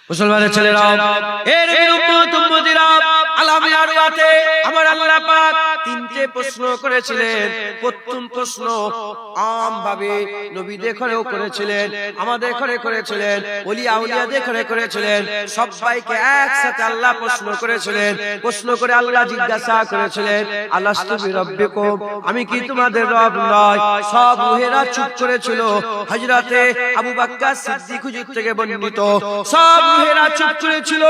মুসলমানের ছেলেরা, এর উম্মতিরা, আলামে আরওয়াতে আমার আল্লাহ পাক তিনটে প্রশ্ন করেছিলেন। প্রথম প্রশ্ন আম ভাবে নবীদের ঘরেও করেছিলেন, আমাদের ঘরে করেছিলেন, ওলি আউলিয়াদের ঘরে করেছিলেন, সবাইকে একসাথে আল্লাহ প্রশ্ন করেছিলেন। প্রশ্ন করে আল্লাহ জিজ্ঞাসা করেছিলেন, আলাস্তু বিরাব্বিকুম, আমি কি তোমাদের রব নয়? সব রূহেরা চুপ করেছিল। হযরতে আবু বকর সিদ্দিক হুজুর থেকে বর্ণিত, সব রূহেরা চুপ করেছিল।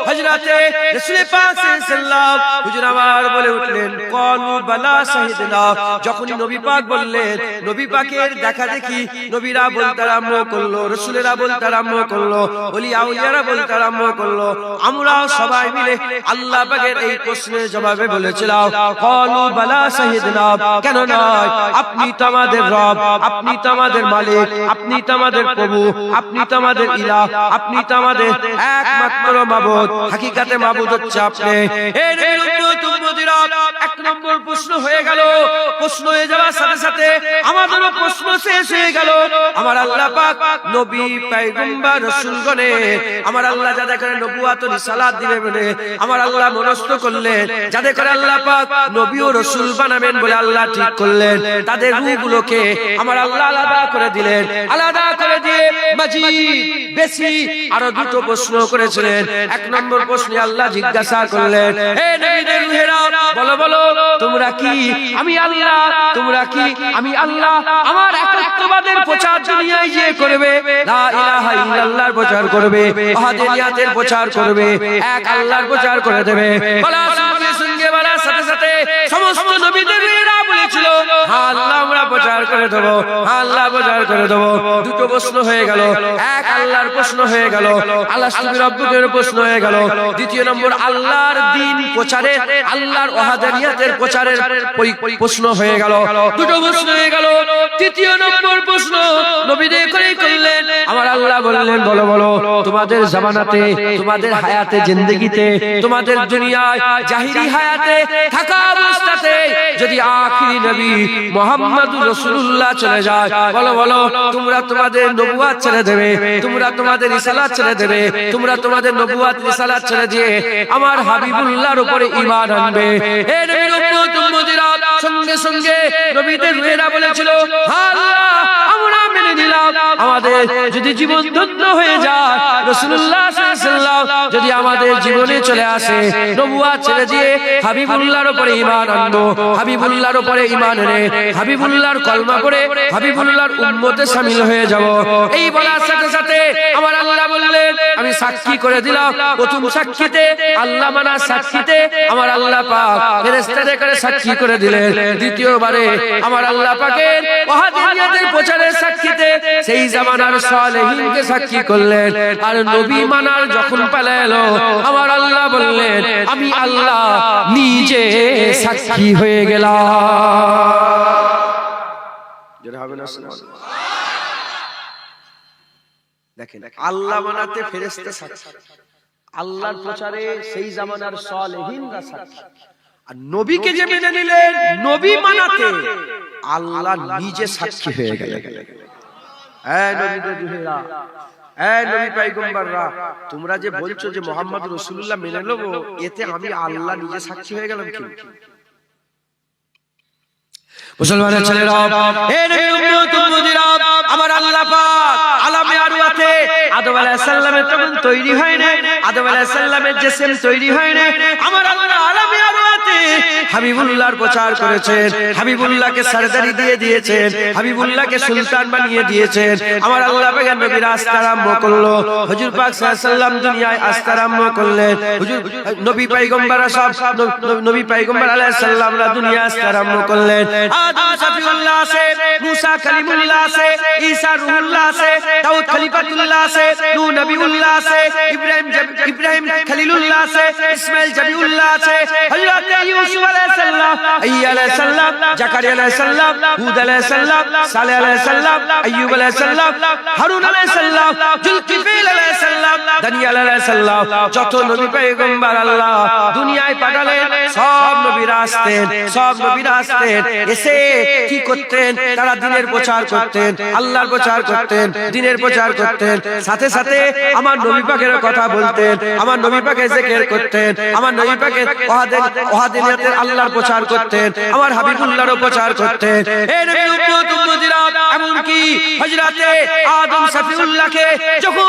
হযরতে রাসূল পাক সাল্লাল্লাহু হুজুর আমার বলে উঠলেন, ক্বালু বালা শাহিদনা। যখনই নবী পাক বললেন, নবী পাকের দেখা দেখি নবীরা বলতে আরম্ভ করলো, রাসূলেরা বলতে আরম্ভ করলো, ওলি আউলিয়ারা বলতে আরম্ভ করলো। আমরা সবাই মিলে আল্লাহ পাকের এই প্রশ্নের জবাবে বলেছিলাম, ক্বালু বালা শাহিদনা, কেন নয়? আপনি তো আমাদের রব, আপনি তো আমাদের মালিক, আপনি তো আমাদের প্রভু, আপনি তো আমাদের ইলাহ, আপনি তো আমাদের একমাত্র মাবুদ। হাকিকাতে মাবুদ হচ্ছে আপনি। এই নবীর উম্মতিরা, এক নম্বর প্রশ্ন হয়ে গেল। প্রশ্ন হয়ে যাওয়ার সাথে সাথে আমাদেরও প্রশ্ন শেষ হয়ে গেল। আমার আল্লাহ পাক নবী পয়গম্বর রাসূলগণে আমার আল্লাহ যাদের করে নবুয়ত ও রিসালাত দিবেন বলে আমার আল্লাহ মনস্থ করলেন, যাদের করে আল্লাহ পাক নবী ও রাসূল বানাবেন বলে আল্লাহ ঠিক করলেন, তাদের রূহগুলোকে আমার আল্লাহ আলাদা করে দিলেন। আলাদা করে দিয়ে মাজিদ বেশি আরো দুটো প্রশ্ন করেছিলেন। এক নম্বর প্রশ্নে আল্লাহ জিজ্ঞাসা করলেন, হে নবীদের রূহেরা, বলো বলো তোমরা কি আমি আল্লাহ, তোমরা কি আমি আল্লাহ আমার একত্ববাদের প্রচার দুনিয়ায় যে করবে, লা ইলাহা ইল্লাল্লাহর প্রচার করবে, ওয়াহদানিয়াতের প্রচার করবে, এক আল্লাহর প্রচার করে দেবে। বলার সঙ্গে সঙ্গে বলার সাথে সাথে সমস্ত নবীদের রূহেরা বলেছিল, হ্যাঁ আল্লাহ আমরা প্রচার করে দেব, হ্যাঁ আল্লাহ প্রচার করে দেব। দুটো প্রশ্ন হয়ে গেল, এক আল্লাহর প্রশ্ন হয়ে গেল, আলাস্তু বিরাব্বিকুমের প্রশ্ন হয়ে গেল। দ্বিতীয় নম্বর আল্লাহর দ্বীন প্রচারের, আল্লাহর ওয়াহদানিয়াতের প্রচারের প্রশ্ন হয়ে গেল। দুটো প্রশ্ন হয়ে গেল। তৃতীয় নম্বর প্রশ্ন নবীদের করে করলেন। আমার আল্লাহ বললেন, বলো বলো তোমাদের জামানাতে, তোমাদের হায়াতে, জিন্দেগিতে, তোমাদের দুনিয়ায় জাহিরি হায়াতে থাকা অবস্থাতে যদি আখিরি নবী মুহাম্মদুর রাসূলুল্লাহ চলে যায়, বলো বলো তোমরা তোমাদের নবুয়ত ছেড়ে দেবে, তোমরা তোমাদের রিসালাত ছেড়ে দেবে, তোমরা তোমাদের নবুয়ত রিসালাত ছেড়ে দিয়ে আমার হাবিবুল্লাহর উপরে ঈমান আনবে। হে নবীর উম্মতিরা, সঙ্গে সঙ্গে নবীদের রূহেরা বলেছিল, হ্যাঁ আল্লাহ আমরা মেনে নিলাম। আমাদের যদি জীবন ধন্য হয়ে যায়, রাসূলুল্লাহ সাল্লাল্লাহু আলাইহি ওয়াসাল্লাম যদি আমাদের জীবনে চলে আসে, নবুয়ত ছেড়ে দিয়ে হাবিবুল্লাহর উপরে ঈমান আনবো, হাবিবুল্লাহর উপরে ঈমান এনে হাবিবুল্লাহর কলমা পড়ে হাবিবুল্লাহর উম্মতে শামিল হয়ে যাব। এই বলার সাথে সাথে আমার আল্লাহ বললেন, আমি সাক্ষী করে দিলাম। প্রথম সাক্ষীতে আল্লাহ মানার সাক্ষীতে আমার আল্লাহ পাক ফেরেশতাদের করে সাক্ষী করে দিলেন। দ্বিতীয়বারে আমার আল্লাহ পাকের ওয়াহদানিয়াতের প্রচারের সাক্ষীতে সেই জামানার সালেহীনকে সাক্ষী করলেন। আর নবী মানার যখন পালা এলো, আমার আল্লাহ বললেন, আমি আল্লাহ নিজে সাক্ষী হয়ে গেলাম। দেখেন, আল্লাহ মানাতে ফেরেশতা সাক্ষী, আল্লাহর প্রচারে সেই জামানার সালেহীনরা সাক্ষী, আর নবীকে যে মেনে নিলেন, নবী মানাতে আল্লাহ নিজে সাক্ষী হয়ে গেলেন। এই নবীদের রূহেরা, এই নবী পয়গম্বররা, তোমরা যে বলছো যে মুহাম্মদুর রাসূলুল্লাহ মেনে নেব, এতে আমি আল্লাহ নিজে সাক্ষী হয়ে গেলাম কি? মুসলমানের ছেলেরা, এই নবীর উম্মতিরা, আমার আল্লাহ পাক আলামে আরওয়াতে আদম আলাইহিস সালামের তখন তৈরি হয় না, আদম আলাইহিস সালামের জিসম তৈরি হয় না, আমার আল্লাহ আলামে আরওয়াতে হাবিবুল্লাহর প্রচার করেছেন, হাবিবুল্লাহকে সরদারি দিয়ে দিয়েছেন, হাবিবুল্লাহকে সুলতান বানিয়ে দিয়েছেন। আমার আল্লাহ পাকের নবীরা আসতে আরম্ভ করলো, হুজুর পাক সাল্লাল্লাহু আলাইহি সাল্লাম দুনিয়ায় আসতে আরম্ভ করলেন। হুজুর নবী পয়গম্বররা সব নবী পয়গম্বর আলাইহিস সালামরা দুনিয়া আসতে আরম্ভ করলেন। আদম সফিউল্লাহ আছে, মুসা কালিমুল্লাহ আছে, ঈসা রূহুল্লাহ আছে, দাউদ খলিফাতুল্লাহ আছে, নূহ নবিউল্লাহ আছে, ইব্রাহিম খলিলুল্লাহ আছে, ইসমাঈল জাবিউল্লাহ আছে, হযরত ইউসুফ আলাইহিস সালাম, আইয়ুব আলাইহিস সালাম, জাকারিয়া আলাইহিস সালাম, হুদ আলাইহিস সালাম, সালেহ আলাইহিস সালাম, আইয়ুব আলাইহিস সালাম, হারুন আলাইহিস সালাম, জুলকিফল আলাইহিস সালাম, দানিয়েল আলাইহিস সালাম, যত নবী পয়গম্বর আল্লাহ দুনিয়ায় পাঠালেন, সব নবীরা আসতেন, সব নবীরা আসতেন, এসে কি করতেন? তারা দ্বীনের প্রচার করতেন, আল্লাহর প্রচার করতেন, দ্বীনের প্রচার করতেন। সাথে সাথে আমার নবী পাকের কথা বলতেন, আমার নবী পাকের জিকির করতেন, আমার নবী পাকের ওয়াহদানিয়তের আল্লাহর প্রচার করতেন, আমার হাবিবুল্লাহরও প্রচার করতেন। এই নবীর উম্মত উম্মতিরা এমনকি হযরতে আদম সফিউল্লাহকে যখন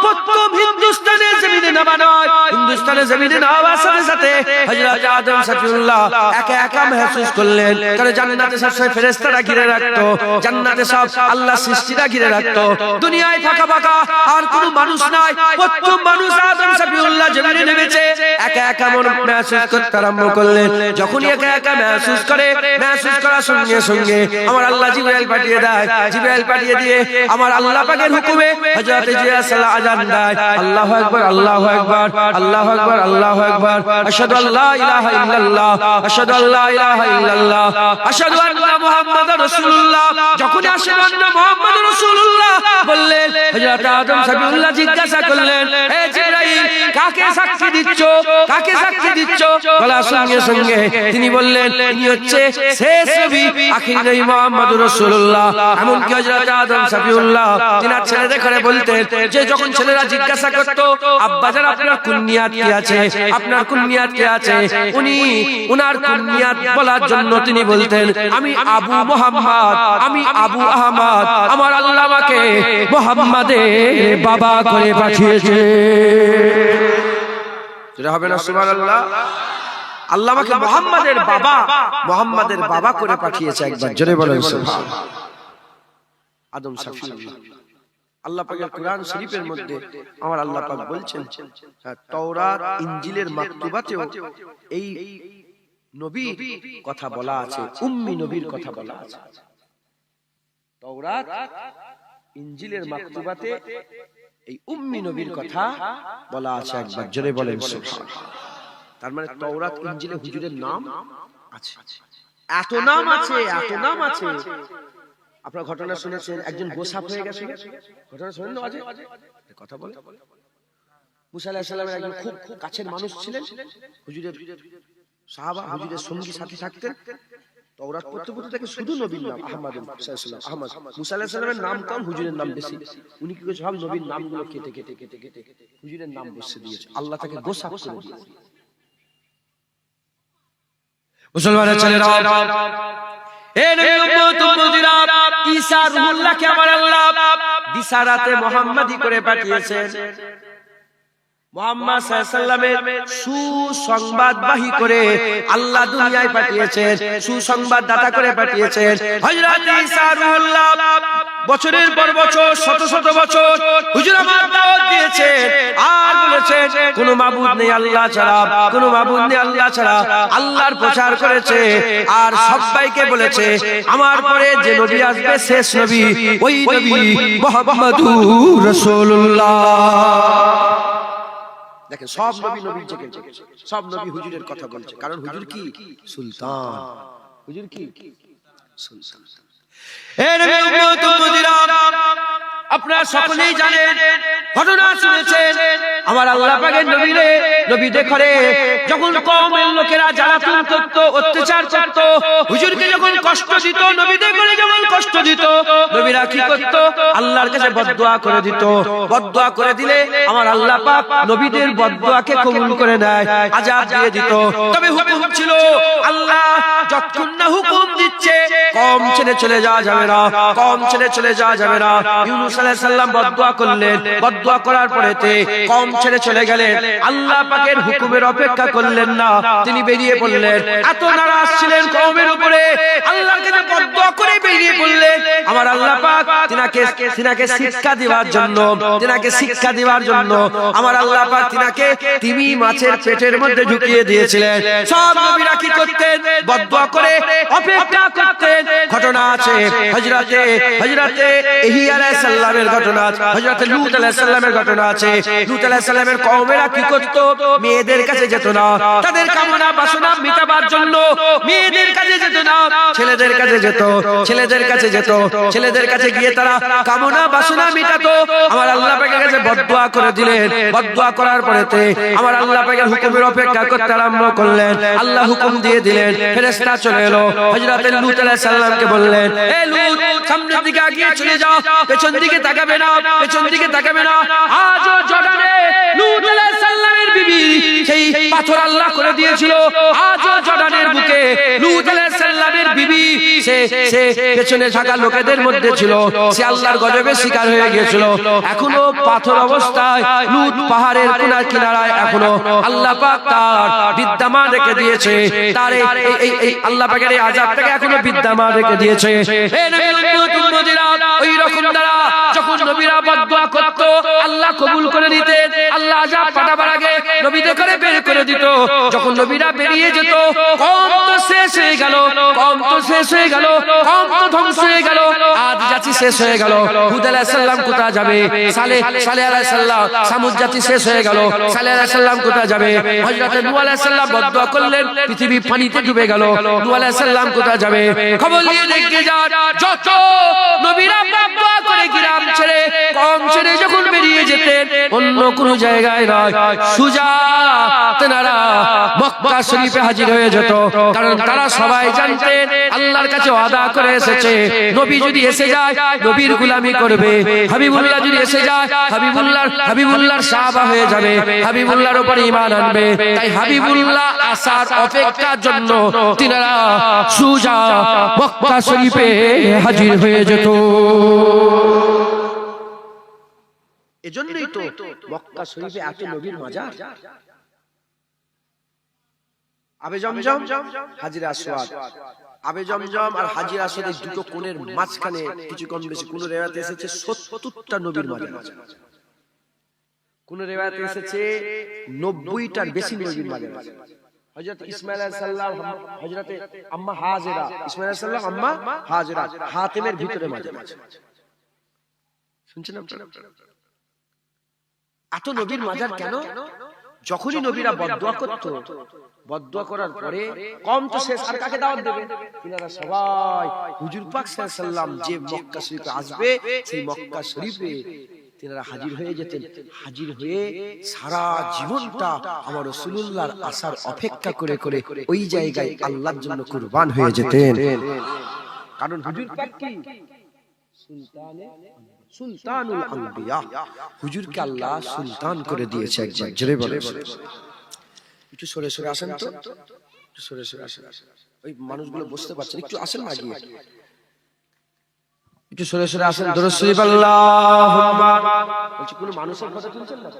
প্রথম হিন্দুস্তানের জমিনে নামানো হয়, হিন্দুস্তানের জমিনে নামার সাথে সাথে হযরতে আদম সফিউল্লাহ একা একা महसूस করলেন, কারণ জান্নাতে সব ফেরেশতারা ঘিরে রাখতো, জান্নাতে সব আল্লাহ সৃষ্টিরা ঘিরে রাখতো, দুনিয়ায় ফাঁকা ফাঁকা আর কোনো মানুষ নাই। প্রথম মানুষ আদম সফিউল্লাহ জমিনে নেমেছে, একা একা महसूस করতে আরম্ভ করলেন। যখনই একা একা महसूस করে, महसूस করার সঙ্গে সঙ্গে আমার আল্লাহ জিবরাইল পাঠিয়ে দেয়, জিবরাইল পাঠিয়ে দিয়ে আমার আল্লাহ পাকের হুকুমে হযরত জিবরাইল সাল্লাল্লাহু আযান দেয়, আল্লাহু আকবার, আল্লাহু আকবার, আল্লাহু আকবার, আল্লাহু আকবার, আশহাদু আল্লা ইলাহা ইল্লাল্লাহ, আশহাদু আল্লা ইলাহা ইল্লাল্লাহ, আশহাদু আন্না মুহাম্মাদুর রাসূলুল্লাহ। যখন আশহাদু আন্না মুহাম্মাদুর রাসূলুল্লাহ বললেন, হযরত আদম সফিউল্লাহ জিজ্ঞাসা করলেন, হে জিবরাইল, কাকে সাক্ষী দিচ্ছ, কাকে সাক্ষী দিচ্ছ? বলার সঙ্গে সঙ্গে তিনি বললেন, ইনি হচ্ছে শেষ নবী, আখির নবী মুহাম্মদুর রাসূলুল্লাহ। এমনকি হযরত আদম সফিউল্লাহ তিনার ছেলেদের ঘরে বলতেন যে, যখন ছেলেরা জিজ্ঞাসা করত, আব্বাজান আপনার কুনিয়াত কি আছে, আপনার কুনিয়াত কি আছে, উনি উনার কুনিয়াত বলার জন্য তিনি বলতেন, আমি আবু মুহাম্মদ, আমি আবু আহমদ, আমার আল্লাহ আমাকে মুহাম্মাদের বাবা করে পাঠিয়েছে। যেটা হবে না সুবহানাল্লাহ? আল্লাহ আমাকে মুহাম্মাদের বাবা, মুহাম্মাদের বাবা করে পাঠিয়েছে। একবার জোরে বলেন সুবহানাল্লাহ। আদম সফিউল্লাহ আল্লাহ পাকের কোরআন শরীফের মধ্যে আমার আল্লাহ পাক বলছেন, তাওরাত ইনজিলের মাকতুবাতেও এই নবীর কথা বলা আছে, উম্মি নবীর কথা বলা আছে। তাওরাত ইনজিলের মাকতুবাতে এই উম্মি নবীর কথা বলা আছে। একবার জোরে বলেন সুবহানাল্লাহ। তার মানে তাওরাত ইনজিলে হুজুরের নাম আছে, এত নাম আছে, এত নাম আছে। আপনারা ঘটনা শুনেছেন, একজন গোসাপ হয়ে গেছে, ঘটনা শুনেন না? কথা বলে মুসা আলাইহিস সালামের একজন খুব কাছের মানুষ ছিলেন, হুজুরের সাহাবা, হুজুরের সঙ্গী সাথী থাকতেন। তাওরাত পড়তে পড়তে তাকে শুধু নবীর নাম আহমদ আহমদ, মুসা আলাইহিস সালামের নাম কম, হুজুরের নাম বেশি। উনি কি করেছে, সব নবীর নামগুলো কেটে কেটে কেটে কেটে হুজুরের নাম বসে দিয়েছে। আল্লাহ তাকে গোসাপ করে দিয়েছে। মুসলমানের ছেলেরা, হে নবী উম্মত উম্মতিরা, ঈসা রূহুল্লাহকে আমার আল্লাহ বিশারাতে মুহাম্মাদি করে পাঠিয়েছেন। মুহাম্মদ সাল্লাল্লাহু আলাইহি ওয়াসাল্লামের সুসংবাদবাহী করে আল্লাহ দুনিয়ায় পাঠিয়েছেন, সুসংবাদদাতা করে পাঠিয়েছেন। হযরত ঈসা রূহুল্লাহ বছরের পর বছর, শত শত বছর হুজুর আমার দাওয়াত দিয়েছেন আর বলেছেন কোন মাবুদ নেই আল্লাহ ছাড়া, কোন মাবুদ নেই আল্লাহ ছাড়া, আল্লাহর প্রচার করেছে। আর সবাইকে বলেছে আমার পরে যে নবী আসবে শেষ নবী, ওই নবী মুহাম্মাদুর রাসূলুল্লাহ। দেখেন, সব নবী নবীর জিকির করছে, সব নবী হুজুরের কথা বলছে। কারণ হুজুর কি সুলতান, হুজুর কি সুলতান। হে নবী উম্মত উম্মতিরা, আপনারা সকলেই জানেন, ঘটনা শুনেছেন, আমার আল্লাহ পাকের নবীরে, নবী দেখরে যখন কওমের লোকেরা জ্বালাতন করত, অত্যাচার করত, হুজুরকে যখন কষ্ট দিত, নবী দেখরে যখন কষ্ট দিত, নবীরা কি করত? আল্লাহর কাছে বদদুয়া করে দিত। বদদুয়া করে দিলে আমার আল্লাহ পাক নবীদের বদদুয়াকে কবুল করে নেয়, আযাব দিয়ে দিত। তবে হুকুম ছিল, আল্লাহ যতক্ষণ না হুকুম দিচ্ছে কওম ছেড়ে চলে যাওয়া যাবে না, কওম ছেড়ে চলে যাওয়া যাবে না। ইউনূস আলাইহিস সালাম বদদুয়া করলেন, বদদুয়া করার পরেতে কওম ছেড়ে চলে গেলেন, আল্লাহ পাকের হুকুমের অপেক্ষা করলেন না, তিনি বেরিয়ে পড়লেন। এত নারাজ ছিলেন কওমের উপরে, আল্লাহর কাছে বদদুয়া করে বেরিয়ে পড়লেন। আমার আল্লাহ পাক তিনাকে শিক্ষা দেওয়ার জন্য, তিনাকে শিক্ষা দেওয়ার জন্য আমার আল্লাহ পাক তিনাকে তিমি মাছের পেটের মধ্যে ঢুকিয়ে দিয়েছিলেন। সব নবীরা কি করতেন? বদদুয়া করে অপেক্ষা করতেন। ঘটনা আছে হযরতে ইহি আলাইহিস সালামের ঘটনা আছে, হযরতে লূত আলাইহিস সালামের ঘটনা আছে। লূত আলাইহিস আলাইহিস সালামের কওমেরা কি করত? মেয়েদের কাছে যেত না, তাদের কামনা বাসনা মিটাবার জন্য মেয়েদের কাছে যেত না, ছেলেদের কাছে যেত। ছেলেদের কাছে যেত, ছেলেদের কাছে গিয়ে তারা কামনা বাসনা মিটাতো। আমার আল্লাহ পাকের কাছে বদদুয়া করে দিলেন। বদদুয়া করার পরেতে আমার আল্লাহ পাকের হুকুমের অপেক্ষা করতে আরম্ভ করলেন। আল্লাহ হুকুম দিয়ে দিলেন, ফেরেশতা চলে এলো, হযরত লূত আলাইহিস সালামকে বললেন, এ লূত, সামনের দিকে এগিয়ে চলে যাও, পেছন দিকে তাকাবে না, পেছন দিকে তাকাবে না। আজও জর্ডানে লূত আলাইহিস সালামের বিবি সেই পাথর আল্লাহ করে দিয়েছিল। আজও জর্ডানের বুকে লূত আলাইহিস সালামের বিবি সে পেছনে থাকা লোকেদের মধ্যে ছিল, সে আল্লাহর গজবের শিকার হয়ে গিয়েছিল। এখনো পাথর অবস্থায় লূত পাহাড়ের কোনার কিনারায় এখনো আল্লাহ পাক তার বিদ্যমান রেখে দিয়েছে। তার এই আল্লাহ পাকের এই আযাব থেকে এখনো বিদ্যমান রেখে দিয়েছে। হে নবীর উম্মতিরা, ওই রকম দ্বারা যখন নবীরা বদদুয়া করত আল্লাহ কবুল করে নিতেন। আল্লাহ আযাব পাঠাবার আগে নবীদের করে বের করে দিত। যখন নবীরা বেরিয়ে যেত, কম তো শেষ হয়ে গেল, কম তো শেষ হয়ে গেল, কম তো ধ্বংস হয়ে গেল, আদ জাতি শেষ হয়ে গেল। হুদ আলাইহিস সালাম কোথায় যাবে? সালেহ আলাইহিস সালাম, সামুদ জাতি শেষ হয়ে গেল, সালেহ আলাইহিস সালাম কোথায় যাবে? হযরত নূহ আলাইহিস সালাম বদদুয়া করলেন, পৃথিবী পানিতে ডুবে গেল, নূহ আলাইহিস সালাম কোথায় যাবে? খবর নিয়ে দেখে যান, যত নবীরা বদদুয়া করে গ্রাম ছেড়ে, কম ছেড়ে যখন বেরিয়ে যেতেন, অন্য কোন জায়গায় নয়, সুজা তেনারা মক্কা শরীফে হাজির হয়ে যেত। কারণ তারা সবাই জানতেন আল্লাহর কাছে ওয়াদা করে এসেছে, নবী যদি এসে যায় নবীর গোলামি করবে, হাবিবুল্লাহ যদি এসে যায় হাবিবুল্লাহর সাহাবা হয়ে যাবে, হাবিবুল্লাহর উপর ঈমান আনবে। তাই হাবিবুল্লাহ আসার অপেক্ষার জন্য তিনারা সুজা মক্কা শরীফে হাজির হয়ে যেত। এজন্যই তো মক্কা শরীফে এত নবীর মাজার। আবে জমজম, হাজির আসওয়াদ। আবে জমজম আর হাজির আসওয়াদের দুটো কোণের মাঝখানে কিছু কম বেশি কোন রিওয়ায়াতে এসেছে ৭০টা নবীর মাজার আছে, কোন রিওয়ায়াতে এসেছে ৯০টার বেশি নবীর মাজার আছে। হযরত ইসমাঈল আলাইহিস সালাম, হযরত আম্মা হাজেরা, ইসমাঈল আলাইহিস সালাম আম্মা হাজেরা, হাতিমের ভিতরে মাজার আছে। শুনছেন আপনারা? এত নবীর মাজার কেন? যখনই নবীরা বদদুয়া করত, বদদুয়া করার পরে কম তো শেষ, আর কাকে দাওয়াত দেবে? তিনারা সবাই হুজুর পাক সাল্লাল্লাহু আলাইহি ওয়াসাল্লাম যে মক্কা শরীফে আসবে, সেই মক্কা শরীফে তিনারা হাজির হয়ে যেতেন। হাজির হয়ে সারা জীবনটা আমার রাসূলুল্লাহর আসার অপেক্ষা করে করে ওই জায়গায় আল্লাহর জন্য কুরবান হয়ে যেতেন। কারণ হুজুর পাক কি সুলতানুল আম্বিয়া, হুজুরকে আল্লাহ সুলতান করে দিয়েছে। একবার জোরে বলে, একটু সরে সরে আসেন তো, একটু সরে সরে আসেন, ওই মানুষগুলো বুঝতে পারছেন, একটু আসেন না গিয়ে, একটু সরে সরে আসেন। দরুদ শরীফ আল্লাহুম্মা, বলছি কোন মানুষের কথা শুনছেন না?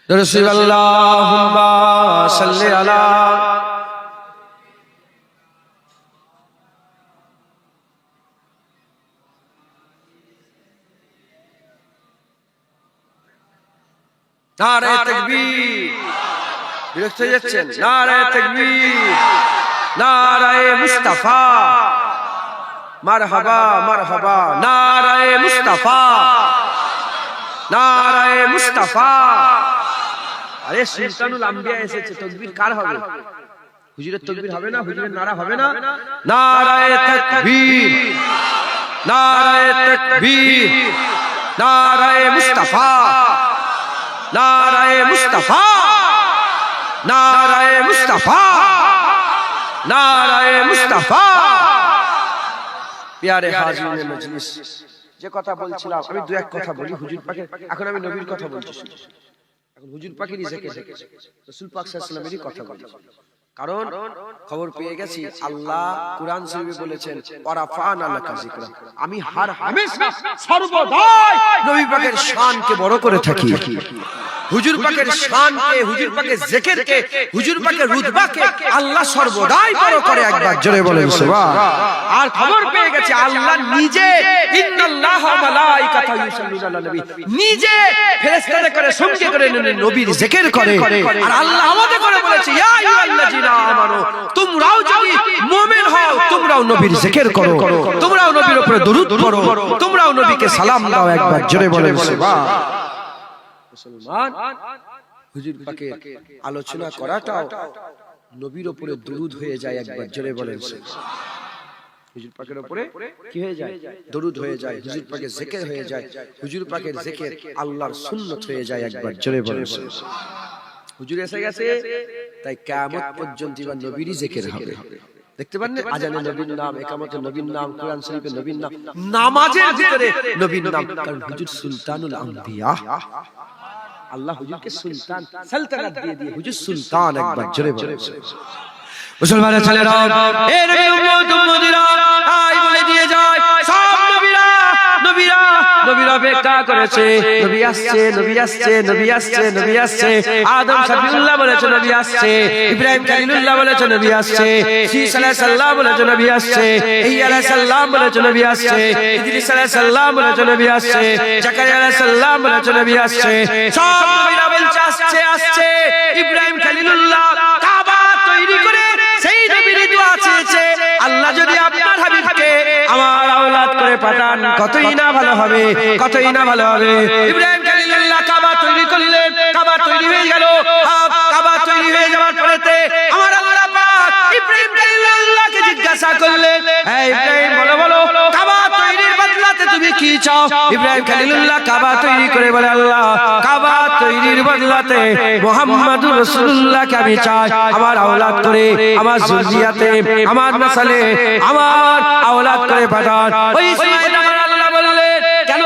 দরুদ শরীফ আল্লাহুম্মা সাল্লি আলা নারে তাকবীর। বিরক্ত হয়ে যাচ্ছেন? নারে তাকবীর, নারে মুস্তাফা, মারহাবা মারহাবা, নারে মুস্তাফা, নারে মুস্তাফা। আরে সুলতানুল আম্বিয়া এসেছে, তাকবীর কার হবে? হুজুরের তাকবীর হবে না? হুজুরের নারা হবে না? নারে তাকবীর, নারে তাকবীর, নারে মুস্তাফা, নারায়ে মুস্তাফা, নারায়ে মুস্তাফা, নারায়ে মুস্তাফা। প্যারে হাজিরিনে মজলিস, যে কথা বলছিলাম আমি দু এক কথা বলি হুজুর পাকের। এখন আমি নবীর কথা বলছি, এখন হুজুর পাকেরই জিকির, রাসূল পাক সাল্লাল্লাহু আলাইহি ওয়াসাল্লামেরই কথা বলছি। কারণ খবর পেয়ে গেছি আল্লাহ কুরআন শরীফে বলেছেন ওয়ারাফা'না লাকা যিকরা, আমি হর হামেশা সর্বদাই নবী পাকের শানকে বড় করে থাকি। হুজুর পাকের শানকে, হুজুর পাকের জিকিরকে, হুজুর পাকের রুতবাকে আল্লাহ সর্বদাই বড় করে। একবার জোরে বলেন সুবহান। আর খবর পেয়ে গেছে আল্লাহ নিজে ইন্নাল্লাহা ওয়া মালাইকাতাহু ইউসাল্লুনা আলান নবী, নিজে ফেরেশতাদের করে সঙ্গে করে নবীর জিকির করে। আর আল্লাহ আমাদের করে বলেছে ইয়া আইয়ুহাল্লাযিনা আমানু নবীর জিকির করো, তোমরাও নবীর উপরে দরুদ পড়ো, তোমরাও নবীকে সালাম দাও। একবার জোরে বলেন সুবহান। মুসলমান, হুজুর পাকের আলোচনা করাটাও নবীর উপরে দরুদ হয়ে যায়। একবার জোরে বলেন সুবহান। হুজুর পাকের উপরে কি হয়ে যায়? দরুদ হয়ে যায়। হুজুর পাকের জিকির হয়ে যায়। হুজুর পাকের জিকির আল্লাহর সুন্নাত হয়ে যায়। একবার জোরে বলেন সুবহান। হুজুর এসে গেছে, তাই কিয়ামত পর্যন্ত ইবার নবীরই জিকির হবে। দেখতে পান না, আজানে নবীর নাম, ইকামতে নবীর নাম, কোরআন শরীফে নবীর নাম, নামাজের ভিতরে নবীর নাম। কারণ হুজুর সুলতানুল আম্বিয়া। আল্লাহ হুজুরকে সুলতান, সালতানাত দিয়ে দিয়ে হুজুর সুলতান। একবার জোরে বলেন মুসলমানের ছেলেরা, এ নবী উম্মত উম্মতিরা, আই বলে দিয়ে যায় সব নবীরা নবীরা নবীরা অপেক্ষা করেছে। নবী আসছে, নবী আসছে, নবী আসছে, নবী আসছে। আদম শফিউল্লাহ বলেছে নবী আসছে, ইব্রাহিম খলিলুল্লাহ বলেছে নবী আসছে, ঈসা আলাইহিস সালাম বলেছে নবী আসছে, ইয়া আলাইহিস সালাম বলেছে নবী আসছে, ইদ্রিস আলাইহিস সালাম বলেছে নবী আসছে, জাকারিয়া আলাইহিস সালাম বলেছে নবী আসছে। সব নবীরা বলছে আসছে আসছে। ইব্রাহিম খলিলুল্লাহ কাবা তৈরি করে সেই নবীর দোয়া চেয়েছে, আল্লাহ যদি আপনার হাবিবকে আমার আওলাদ করে পাঠান কতই না ভালো হবে, কতই না ভালো হবে। ইব্রাহিম খলিলুল্লাহ কাবা তৈরি করলেন, কাবা তৈরি হয়ে গেল। কাবা তৈরি হয়ে যাওয়ার পরেতে আমার আল্লাহ পাক ইব্রাহিম খলিলুল্লাহকে জিজ্ঞাসা করলেন, হে ইব্রাহিম বলো বলো কাবা তৈরির বদলাতে তুমি কি চাও? ইব্রাহিম খলিলুল্লাহ কাবা তৈরি করে বলে, আল্লাহ কাবা তৈরির বদলাতে মুহাম্মাদুর রাসূলুল্লাহকে আমি চাই আমার আওলাদ করে, আমার যুররিয়াতে, আমার নসলে, আমার আওলাদ করে পাঠান। ওই সময় আমার আল্লাহ বললেন, কেন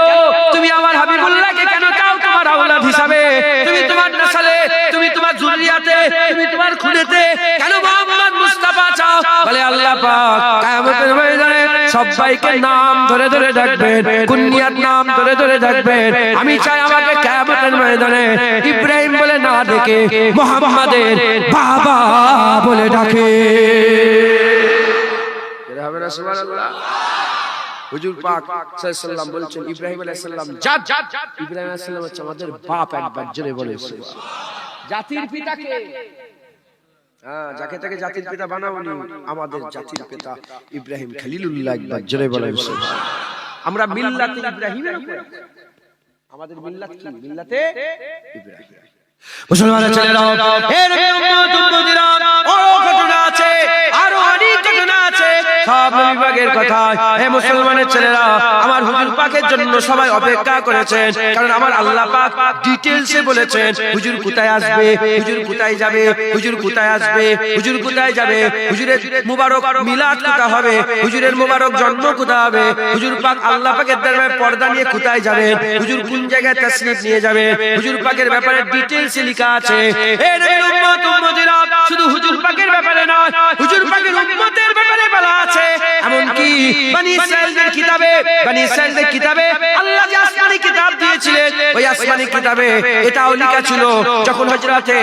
তুমি আমার হাবিবুল্লাহকে কেন চাও তোমার আওলাদ হিসাবে? তুমি তোমার নসলে, তুমি তোমার যুররিয়াতে, তুমি তোমার খুনেতে কেন মুহাম্মদ মুস্তাফা চাও? বলে আল্লাহ পাক কিয়ামতের ময়দানে সবাইকে নাম ধরে ধরে ডাকবেন, কুনিয়াত নাম ধরে ধরে ডাকবেন। আমি চাই আমাকে কিয়ামতের ময়দানে ইব্রাহিম বলে না ডেকে মুহাম্মাদের বাবা বলে ডাকে। এরা হবে না সুবহানাল্লাহ। হুজুর পাক সাল্লাল্লাহু আলাইহি ওয়াসাল্লাম বলেছেন ইব্রাহিম আলাইহিস সালাম জাত, ইব্রাহিম আলাইহিস সালাম হচ্ছে আমাদের বাপ। একবার জোরে বলে জাতির পিতাকে, যাকে তাকে জাতির পিতা বানাওনি, আমাদের জাতির পিতা ইব্রাহিম খলিলুল্লাহ। একবার জোরে বলেন আমরা মিল্লাতে ইব্রাহিমের উপর, আমাদের মিল্লাত কি? মিল্লাতে ইব্রাহিম। মুসলমানের ছেলেরা, এর উম্মত উম্মতিরা, বড় ঘটনা আছে, আরো অনেক ঘটনা আছে সব নবী পাকের কথা। হে মুসলমানের ছেলেরা, আমার হুজুর পাকের জন্য সবাই অপেক্ষা করেছেন, কারণ আমার আল্লাহ পাক ডিটেইলসে বলেছেন হুজুর কোথায় আসবে, হুজুর কোথায় যাবে, হুজুর কোথায় আসবে, হুজুর কোথায় যাবে, হুজুরের মুবারক মিলাদ কোথায় হবে, হুজুরের মুবারক জন্ম কোথায় হবে, হুজুর পাক আল্লাহ পাকের দরবারে পর্দা নিয়ে কোথায় যাবে, হুজুর কোন জায়গায় তাশরীফ নিয়ে যাবে, হুজুর পাকের ব্যাপারে ডিটেইলসে লেখা আছে। এ নবীর উম্মত উম্মতিরা, শুধু হুজুর পাকের ব্যাপারে নয়, হুজুর পাকের উম্মতের ব্যাপারে বলা আছে। এমন কি বনি ইসরাইলের কিতাবে, বনি ইসরাইলের কিতাবে আল্লাহ যে আসমানি কিতাব দিয়েছিলেন, ওই আসমানি কিতাবে এটাও লেখা ছিল যখন হযরতে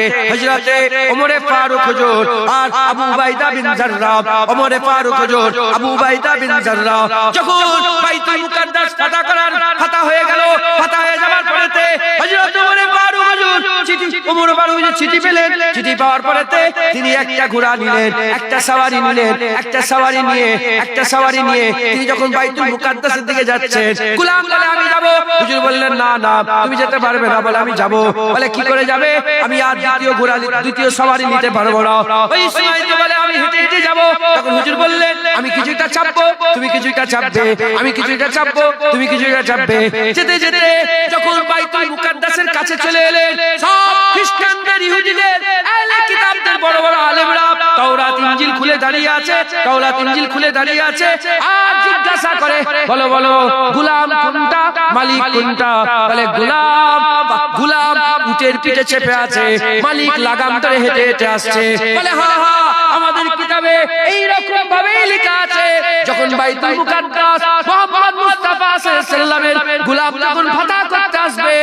ওমরে ফারুক হুজুর আর আবু উবাইদা বিন জাররাহ, ওমরে ফারুক হুজুর আবু উবাইদা বিন জাররাহ যখন বাইতুল মুকাদ্দাস ফাতা হয়ে গেল, ফাতা হয়ে যাওয়ার পরেতে হযরত ওমরে ফারুক হুজুর ওমর ফারুক চিঠি পেলেন। চিঠি পাওয়ার পরেতে তিনি একটা ঘোড়া নিলেন, একটা সওয়ারি নিলেন, একটা সওয়ারি নিয়ে তিনি যখন বাইতুল মুকাদ্দাসের দিকে যাচ্ছেন, গোলাম বলে আমি যাব। হুজুর বললেন না না তুমি যেতে পারবে না। বলে আমি যাব। বলে কি করে যাবে? আমি আর দ্বিতীয় সওয়ারি নিতে পারবো না। ওই সময় তো বলে আমি হেঁটে হেঁটে যাব। তখন হুজুর বললেন আমি কিছুটা চাপবো, তুমি কিছুটা চাপবে, আমি কিছুটা চাপবো, তুমি কিছুটা চাপবে। যেতে যেতে যখন বাইতুল মুকাদ্দাসের কাছে চলে এলেন, সব খ্রিস্টানদের, ইহুদিদের, আহলে কিতাবদের বড় বড় আলেমরা তাওরাত ইনজিল খুলে দাঁড়িয়ে আছে, তাওরাত ইনজিল খুলে দাঁড়িয়ে আছে আর জিজ্ঞাসা করে বলো বলো গোলাম কোনটা, মালিক কোনটা? বলে গোলাম উটের পিঠে চেপে আছে, মালিক লাগাম ধরে হেঁটে হেঁটে আসছে। বলে হ্যাঁ হ্যাঁ আমাদের কিতাবে এই রকম ভাবেই লেখা আছে। যখন বাইতুল মুকাদ্দাস মুহাম্মদ মুস্তাফা সাল্লাল্লাহু আলাইহি ওয়াসাল্লামের গোলাম যখন ফাতা করতে আসবে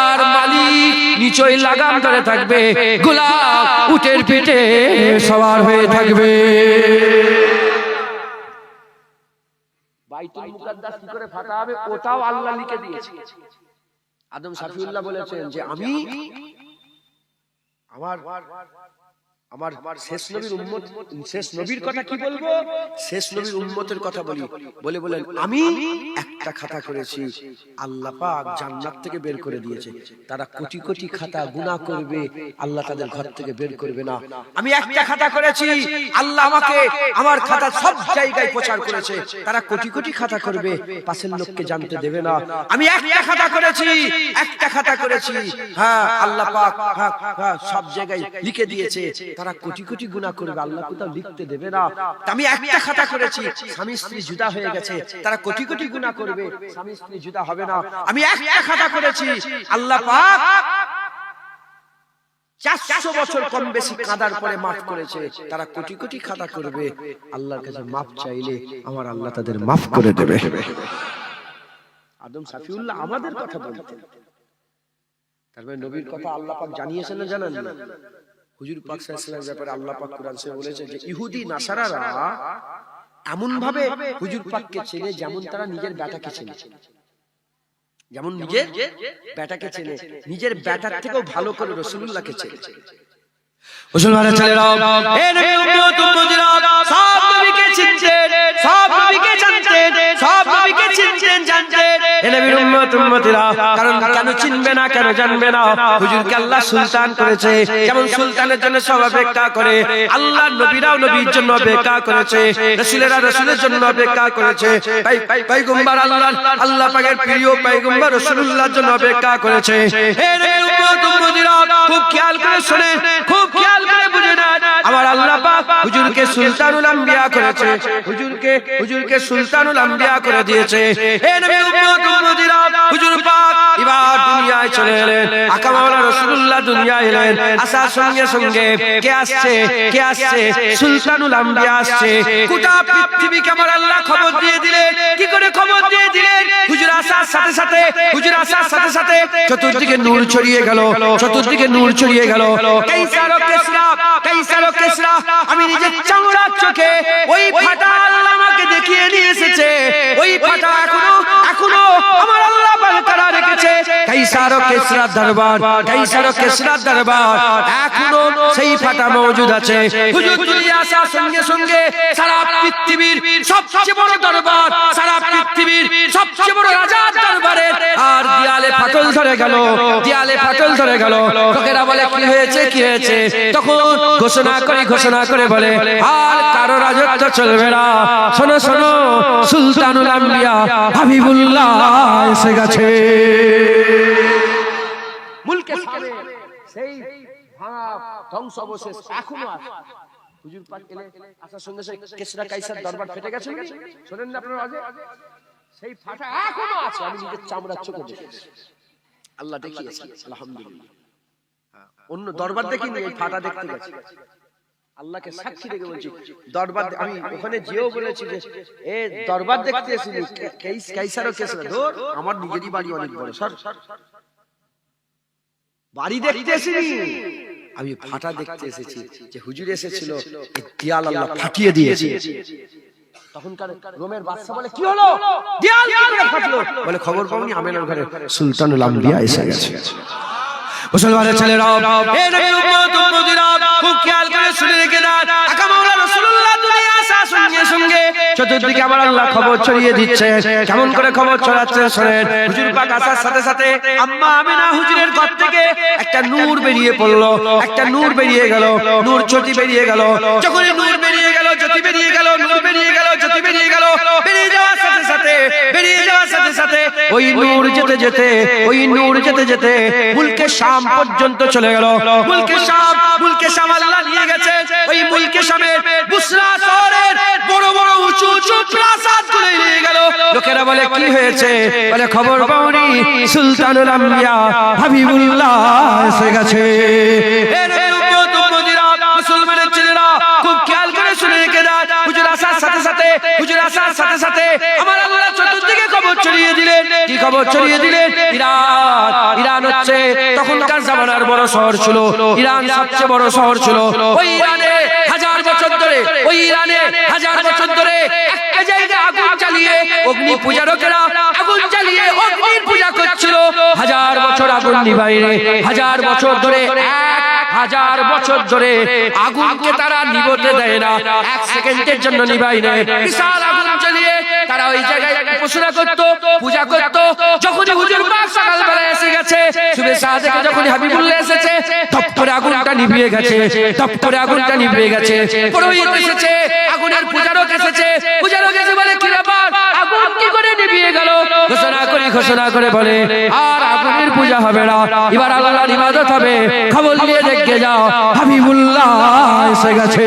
আর মালিক নিচই লাগাম ধরে থাকবে, গোলাম উটের পিঠে সওয়ার হয়ে থাকবে। বাইতুল মুকাদ্দাস কি করে ফাতা হবে ওটাও আল্লাহ লিখে দিয়েছে। আদম শফিউল্লাহ বলেছেন যে আমি আমার আমার শেষ নবীর উম্মত, শেষ নবীর কথা কি বলবো, শেষ নবীর উম্মতের কথা বলি। বলেন আমি একটা খাতা করেছি, আল্লাহ পাক জান্নাত থেকে বের করে দিয়েছে। তারা কোটি কোটি খাতা গুনাহ করবে, আল্লাহ তাদের ঘর থেকে বের করবে না। আমি একটা খাতা করেছি, আল্লাহ আমাকে আমার খাতা সব জায়গায় প্রচার করেছে। তারা কোটি কোটি খাতা করবে, পাশের লোককে জানতে দেবে না। আমি একটা খাতা করেছি, একটা খাতা করেছি, হ্যাঁ আল্লাহ পাক সব জায়গায় লিখে দিয়েছে। তারা কোটি কোটি গুনাহ করবে, আল্লাহ কোথাও লিখতে দেবে না। আমি একটা খাতা করেছি, স্বামী স্ত্রী জুদা হয়ে গেছে, তারা কোটি কোটি গুনাহ করবে, স্বামী স্ত্রী জুদা হবে না। আমি একটা খাতা করেছি, আল্লাহ পাক 400 বছর কম বেশি কাঁদার পরে মাফ করেছে। তারা কোটি কোটি খাতা করবে, আল্লাহর কাছে মাফ চাইলে আমার আল্লাহ তাদের মাফ করে দেবে। আদম সাফিউল্লাহ আমাদের কথা বলতেন, তারপরে নবীর কথা আল্লাহ পাক জানিয়েছেন না জানেন না? হুজুর পাক সাল্লাল্লাহু আলাইহি ওয়াসাল্লামের ব্যাপারে আল্লাহ পাক কোরআন শরীফে বলেছে যে ইহুদি নাসারারা এমন ভাবে হুজুর পাককে চেনে যেমন তারা নিজের বেটাকে চেনে, যেমন নিজের বেটাকে চেনে, নিজের বেটার থেকেও ভালো করে রাসূলুল্লাহকে চেনে। মুসলমানের ছেলেরা, হে নবীর উম্মত উম্মতিরা, সব নবীকে চিনতেন, সব নবীকে জানতেন, সব নবীকে চিনতেন জানতেন। হে নবীর উম্মত উম্মতিরা, কারণ কেন চিনবে না, কেন জানবে না? হুজুরকে আল্লাহ সুলতান করেছে, যেমন সুলতানের জন্য সব অপেক্ষা করে, আল্লাহ নবীরাও নবীর জন্য অপেক্ষা করেছে, রাসূলেরা রাসূলের জন্য অপেক্ষা করেছে, পয়গম্বর আল্লাহ পাকের প্রিয় পয়গম্বর রাসূলুল্লাহর জন্য অপেক্ষা করেছে। হে নবীর উম্মত উম্মতিরা, খুব খেয়াল করে শুনেন, খুব খেয়াল করে বুঝে নেন, আমার আল্লাহ পাক হুজুরকে সুলতানুল আম্বিয়া করেছে, হুজুরকে সুলতানুল আম্বিয়া করে দিয়েছে। হে নবীর উম্মত উম্মতিরা, হুজুর পাক এবার দুনিয়ায় চলে এলেন, আকা মাওলানা রাসূলুল্লাহ দুনিয়ায় এলেন, আসার সঙ্গে সঙ্গে কে আসছে, কে আসছে? সুলতানুল আম্বিয়া আসছে। গোটা পৃথিবীকে আমার আল্লাহ খবর দিয়ে দিলেন। কি করে খবর দিয়ে দিলেন? হুজুর আসার সাথে সাথে, হুজুর আসার সাথে সাথে চতুর্দিকে নূর ছড়িয়ে গেল, চতুর্দিকে নূর ছড়িয়ে গেল। কাইসার ও কিসরা, কাইসার ও কিসরা, আমি নিজের চামড়ার চোখে ওই ফাটা আল্লাহ আমাকে দেখিয়ে নিয়ে এসেছে। ওই ফাটা এখনো আমার আল্লাহ বরকরার রেখেছে। কাইসার ও কিসরার দরবার, কাইসার ও কিসরার দরবার এখনো সেই ফাটা মওজুদ আছে। হুজুর দুনিয়া আসার সঙ্গে সঙ্গে সারা পৃথিবীর সবচেয়ে বড় দরবার, সারা পৃথিবীর সবচেয়ে বড় রাজার দরবারে আর দেয়ালে ফাটল ধরে গেল, দেয়ালে ফাটল ধরে গেল। লোকেরা বলে কি হয়েছে, কি হয়েছে? তখন ঘোষণা করে বলে আর কারো রাজত্ব চলবে না। শোনো শোনো, সুলতানুল আম্বিয়া হাবিবুল্লাহ এসে গেছে। মুলকে সামনে সেই ভাঙা ধ্বংসাবশেষ এখনো আছে। হুজুর পাক এলে আসার সঙ্গে সঙ্গে কিসরা কাইসার দরবার ফেটে গেছে, শোনেন না আপনারা? আগে সেই ফাটা এখনো আছে, আমি নিজের চামড়ার চোখে দেখেছি, আল্লাহ দেখিয়েছে, আলহামদুলিল্লাহ। অন্য দরবার দেখিনি, এই ফাটা দেখতে গেছি, আল্লাহকে সাক্ষী রেখে বলছি। দরবার আমি ওখানে যেও বলেছি যে এ দরবার দেখতে এসেছি, কাইসার ও কিসরা ধর, আমার নিজেরই বাড়ি অনেক বড়, স্যার বাড়ি দেখতে এসেছি, আমি ফাটা দেখতে এসেছি। যে হুজুর এসেছিল দেয়াল আল্লাহ ফাটিয়ে দিয়েছে। তখনকার রোমের বাদশা বলে কি হলো, দেয়াল কি করে ফাটলো? বলে খবর পাওনি, আমেনার ঘরে সুলতানুল আম্বিয়া এসে গেছে। মুসলমানের ছেলেরা, হে নবীর উম্মত উম্মতিরা, খুব খেয়াল করে শুনে রেখে দেন, আকা মাওলানা রাসূলুল্লাহ দুনিয়া আসার সঙ্গে সঙ্গে চতুর্দিকে আমার আল্লাহ খবর ছড়িয়ে দিচ্ছে। কেমন করে খবর ছড়াচ্ছে শোনেন। হুজুর পাক আসার সাথে সাথে আম্মা আমিনা হুজুরের ঘর থেকে একটা নূর বেরিয়ে পড়লো, একটা নূর বেরিয়ে গেল, নূর জ্যোতি বেরিয়ে গেল। যখন নূর বেরিয়ে গেল, জ্যোতি বেরিয়ে গেল, নূর বেরিয়ে গেল, জ্যোতি বেরিয়ে গেল, বেরিয়ে যাওয়ার সাথে সাথে, বেরিয়ে যাওয়ার সাথে সাথে ওই নূর যেতে যেতে, ওই নূর যেতে যেতে মুলকে শাম পর্যন্ত চলে গেল। মুলকে শাম আল্লাহ নিয়ে গেছে। ওই মুলকে শামের বুসরা শহরের বড় বড় উঁচু উঁচু প্রাসাদগুলো নিয়ে গেল। লোকেরা বলে কি হয়েছে? বলে খবর পাওনি, সুলতানুল আম্বিয়া হাবিবুল্লাহ এসে গেছে। মুসলমানের ছেলেরা, খুব খেয়াল করে শুনে রেখে দেন। হুজুর আসার সাথে সাথে, হুজুর আসার সাথে সাথে আমার আল্লাহ চতুর্দিকে খবর ছড়িয়ে দিলেন। কি খবর ছড়িয়ে দিলেন? ইরান হচ্ছে তখনকার জামানার বড় শহর ছিল। ইরান সবচেয়ে বড় শহর ছিল। ওই ইরানে হাজার বছর ধরে, ওই ইরানে হাজার বছর ধরে একটা জায়গায় আগুন জ্বালিয়ে অগ্নি পূজারকেরা আগুন জ্বালিয়ে অগ্নির পূজা করছিল। হাজার বছর আগুন নিভাইনি, হাজার বছর ধরে 1000 বছর ধরে আগুনকে তারা নিভতে দেয় না, 1 সেকেন্ডের জন্য নিভাই না। বিশাল আগুন জ্বালিয়ে তারা ওই জায়গায় উপাসনা করত, পূজা করত। যখন হুজুর পাক সকালবেলা এসে গেছে, সুবে সাদেকে যখন হাবিবুল্লাহ এসেছে, টপ করে আগুনটা নিভিয়ে গেছে, টপ করে আগুনটা নিভিয়ে গেছে। পুরোহিত এসেছে, আগুনের পূজারক এসেছে, পূজারক এসে বলে কি ব্যাপার, আগুন কি করে নিভিয়ে গেল? ঘোষণা করে বলে আর আগুনের পূজা হবে না, এবার আল্লাহর ইবাদত হবে। খবর নিয়ে দেখে যাও, হাবিবুল্লাহ এসে গেছে।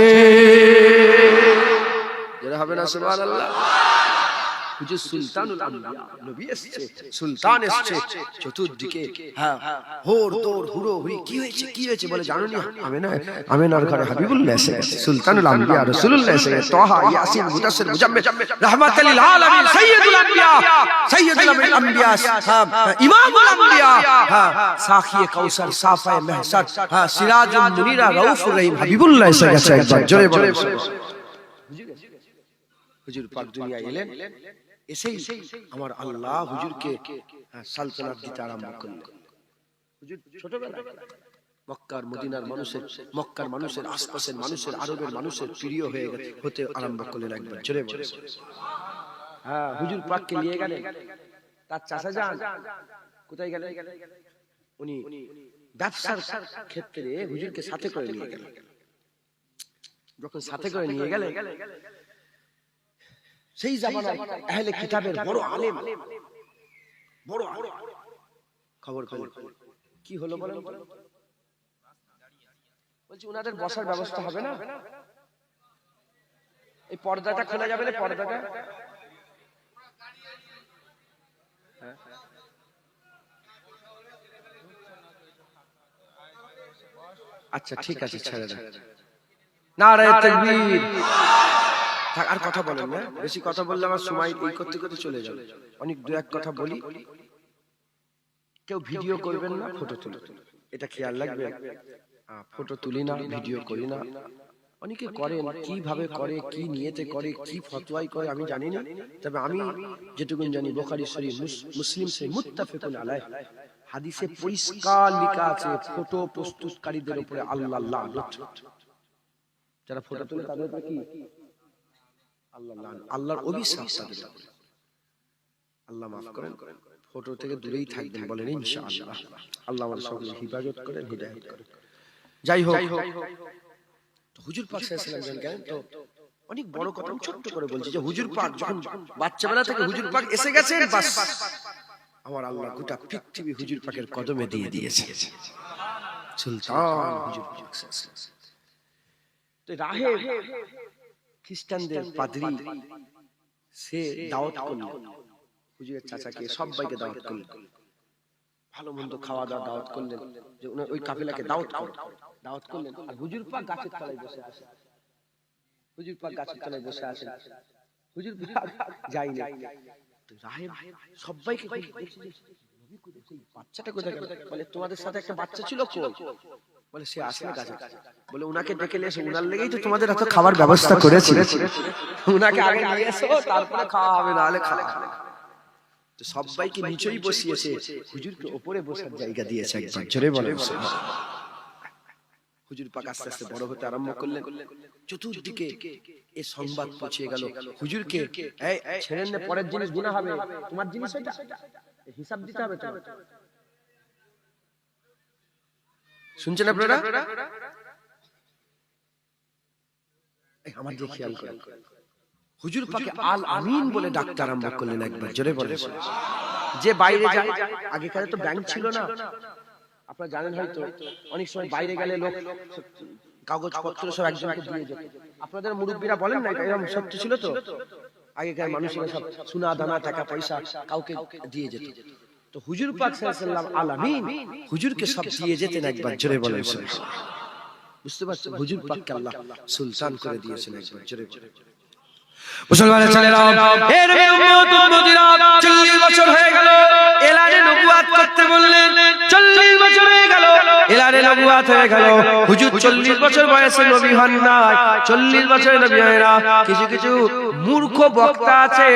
যারা হবে না সুবহানাল্লাহ। হুজুর সুলতানুল আম্বিয়া, নবী এসেছে, সুলতান এসেছে, চতুর্দিকে হোর দৌড় হুড়োহুড়ি। কি হয়েছে বলে জানো না? আমিনার ঘরে হাবিবুল্লাহ এসে গেছে, সুলতানুল আম্বিয়া রাসূলুল্লাহ এসে গেছে। তাহা, ইয়াসিন, মুদাসসির, মুজাম্মিল, রাহমাতুল লিল আলামিন, সাইয়্যিদুল আম্বিয়া, ইমামুল আম্বিয়া, সাখিয়ে কাউসার, সাফায়ে মাহশার, সিরাজুল মুনিরা, রাউফুর রহিম, হাবিবুল্লাহ এসে গেছে। একবার জোরে বলেন। হুজুর পাক দুনিয়ায় এলেন, এসেই আমার আল্লাহ হুজুরকে সালতানাত দিতে আরম্ভ করলেন। হুজুর ছোটবেলায় মক্কার মদিনার মানুষের আশপাশের মানুষের, আরবের মানুষের প্রিয় হতে আরম্ভ করলেন। একবার জোরে বলেন। হুজুর পাককে নিয়ে গেলেন, তার চাচা যান কোথায় গেলেন? উনি ব্যবসার ক্ষেত্রে হুজুরকে সাথে করে নিয়ে গেলেন। যখন সাথে করে নিয়ে গেলেন, সেই জামানার আহলে কিতাবের বড় আলেম, খবর পেলেন। কি হলো বলেন? বলছি ওনাদের বসার ব্যবস্থা হবে না, এই পর্দাটা খোলা যাবে না, পর্দাটা। আচ্ছা ঠিক আছে, ছেড়ে দেন। নারায়ে তাকবীর। আর কথা বলেন না, বেশি কথা বললে আমার সময় এই করতে করতে চলে যাবে। অনেক দু এক কথা বলি। কেউ ভিডিও করবেন না, ফটো তুলে, এটা খেয়াল রাখবে। ফটো তুলি না, ভিডিও করি না। অনেকে করেন, কিভাবে করে, কি নিয়তে করে, কি ফতোয়াই করে আমি জানি না। তবে আমি যেটুকু জানি, বুখারী শরীফ, মুসলিম শরীফ, মুত্তাফাকুন আলাইহি হাদিসে পরিষ্কার লেখা আছে, ফটো প্রস্তুতকারীদের উপরে আল্লাহর লানত। যারা ফটো তোলে তাদের উপরে কি? আল্লাহর অভিশাপ তাদের উপরে। আল্লাহ মাফ করেন, ফটো থেকে দূরেই থাকবেন বলেন ইনশাআল্লাহ। আল্লাহ আমাদের সকলকে হিফাজত করেন, হিদায়াত করেন। যাই হোক, হুজুর পাক সাল্লাল্লাহু আলাইহি ওয়াসাল্লাম গেলেন। তো অনেক বড় কথা ছোট্ট করে বলছি যে হুজুর পাক যখন বাচ্চাবেলা থেকে হুজুর পাক এসে গেছেন, বাস আমার আল্লাহ গোটা পৃথিবী হুজুর পাকের কদমে দিয়ে দিয়েছে। সুলতান হুজুর পাক সাল্লাল্লাহু আলাইহি ওয়াসাল্লাম। তো রাহে খ্রিস্টানদের পাদ্রী সে দাওয়াত করলেন, হুজুরের চাচাকে, সবাইকে দাওয়াত করলেন, ভালো মন্দ খাওয়া দাওয়া দাওয়াত করলেন, যে ওই কাফেলাকে দাওয়াত করলেন। আর হুজুর পাক গাছের তলায় বসে আছেন, হুজুর পাক গাছের তলায় বসে আছেন, হুজুর পাক যাই না। তো রাহেব সবাইকে বাচ্চাটা কোথায় গেল? বলে তোমাদের সাথে একটা বাচ্চা ছিল কই? বলে সে আসলে গাছে। বলে উনাকে ডেকে নিয়ে এসো, উনার লেগেই তো তোমাদের এত খাবার ব্যবস্থা করেছি, উনাকে আগে নিয়ে এসো, তারপরে খাওয়া হবে, না হলে খাওয়া হবে। তো সবাইকে নিচেই বসিয়েছে, হুজুরকে উপরে বসার জায়গা দিয়েছে। একবার জোরে বলেন সুবহানাল্লাহ। হুজুর পাক আস্তে আস্তে বড় হতে আরম্ভ করলেন। চতুর্দিকে এই সংবাদ পৌঁছে গেল হুজুরকে, এই ছেড়ে নে, পরের জিনিস গুনাহ হবে, তোমার জিনিস এটা, হিসাব দিতে হবে তোমার। শুনছেন আপনারা? আমার দিকে খেয়াল করেন। হুজুর পাকে আল আমিন বলে ডাকতে আরম্ভ করলেন। একবার জোরে বলেন। যে বাইরে যায়, আগেকার তো ব্যাংক ছিল না, আপনারা জানেন হয়তো, অনেক সময় বাইরে গেলে লোক কাগজপত্র সব একজনকে দিয়ে যেত। আপনাদের মুরব্বীরা বলেন না এরকম সত্য ছিল? তো আগেকার মানুষেরা সব সোনা দানা টাকা পয়সা কাউকে দিয়ে যেত। তো হুজুর পাক সাল্লাল্লাহু আলাইহি ওয়াসাল্লাম আল আমিন, হুজুরকে সব দিয়ে যেতেন। একবার জোরে বলেন। বুঝতে পারছেন? হুজুর পাককে আল্লাহ সুলতান করে দিয়েছেন। একবার জোরে বলেন। মুসলমানের ছেলেরা, এর উম্মত উম্মতিরা, 40 বছর হয়ে গেল এলানে নবুয়াত করতে বললেন। 40 বছর হয়ে গেল এলানে নবুয়াত হয়ে গেল। হুজুর 40 বছর বয়সে নবী হন নাই, 40 বছরে নবী হয় না। কিছু কিছু মূর্খ বক্তা আছে,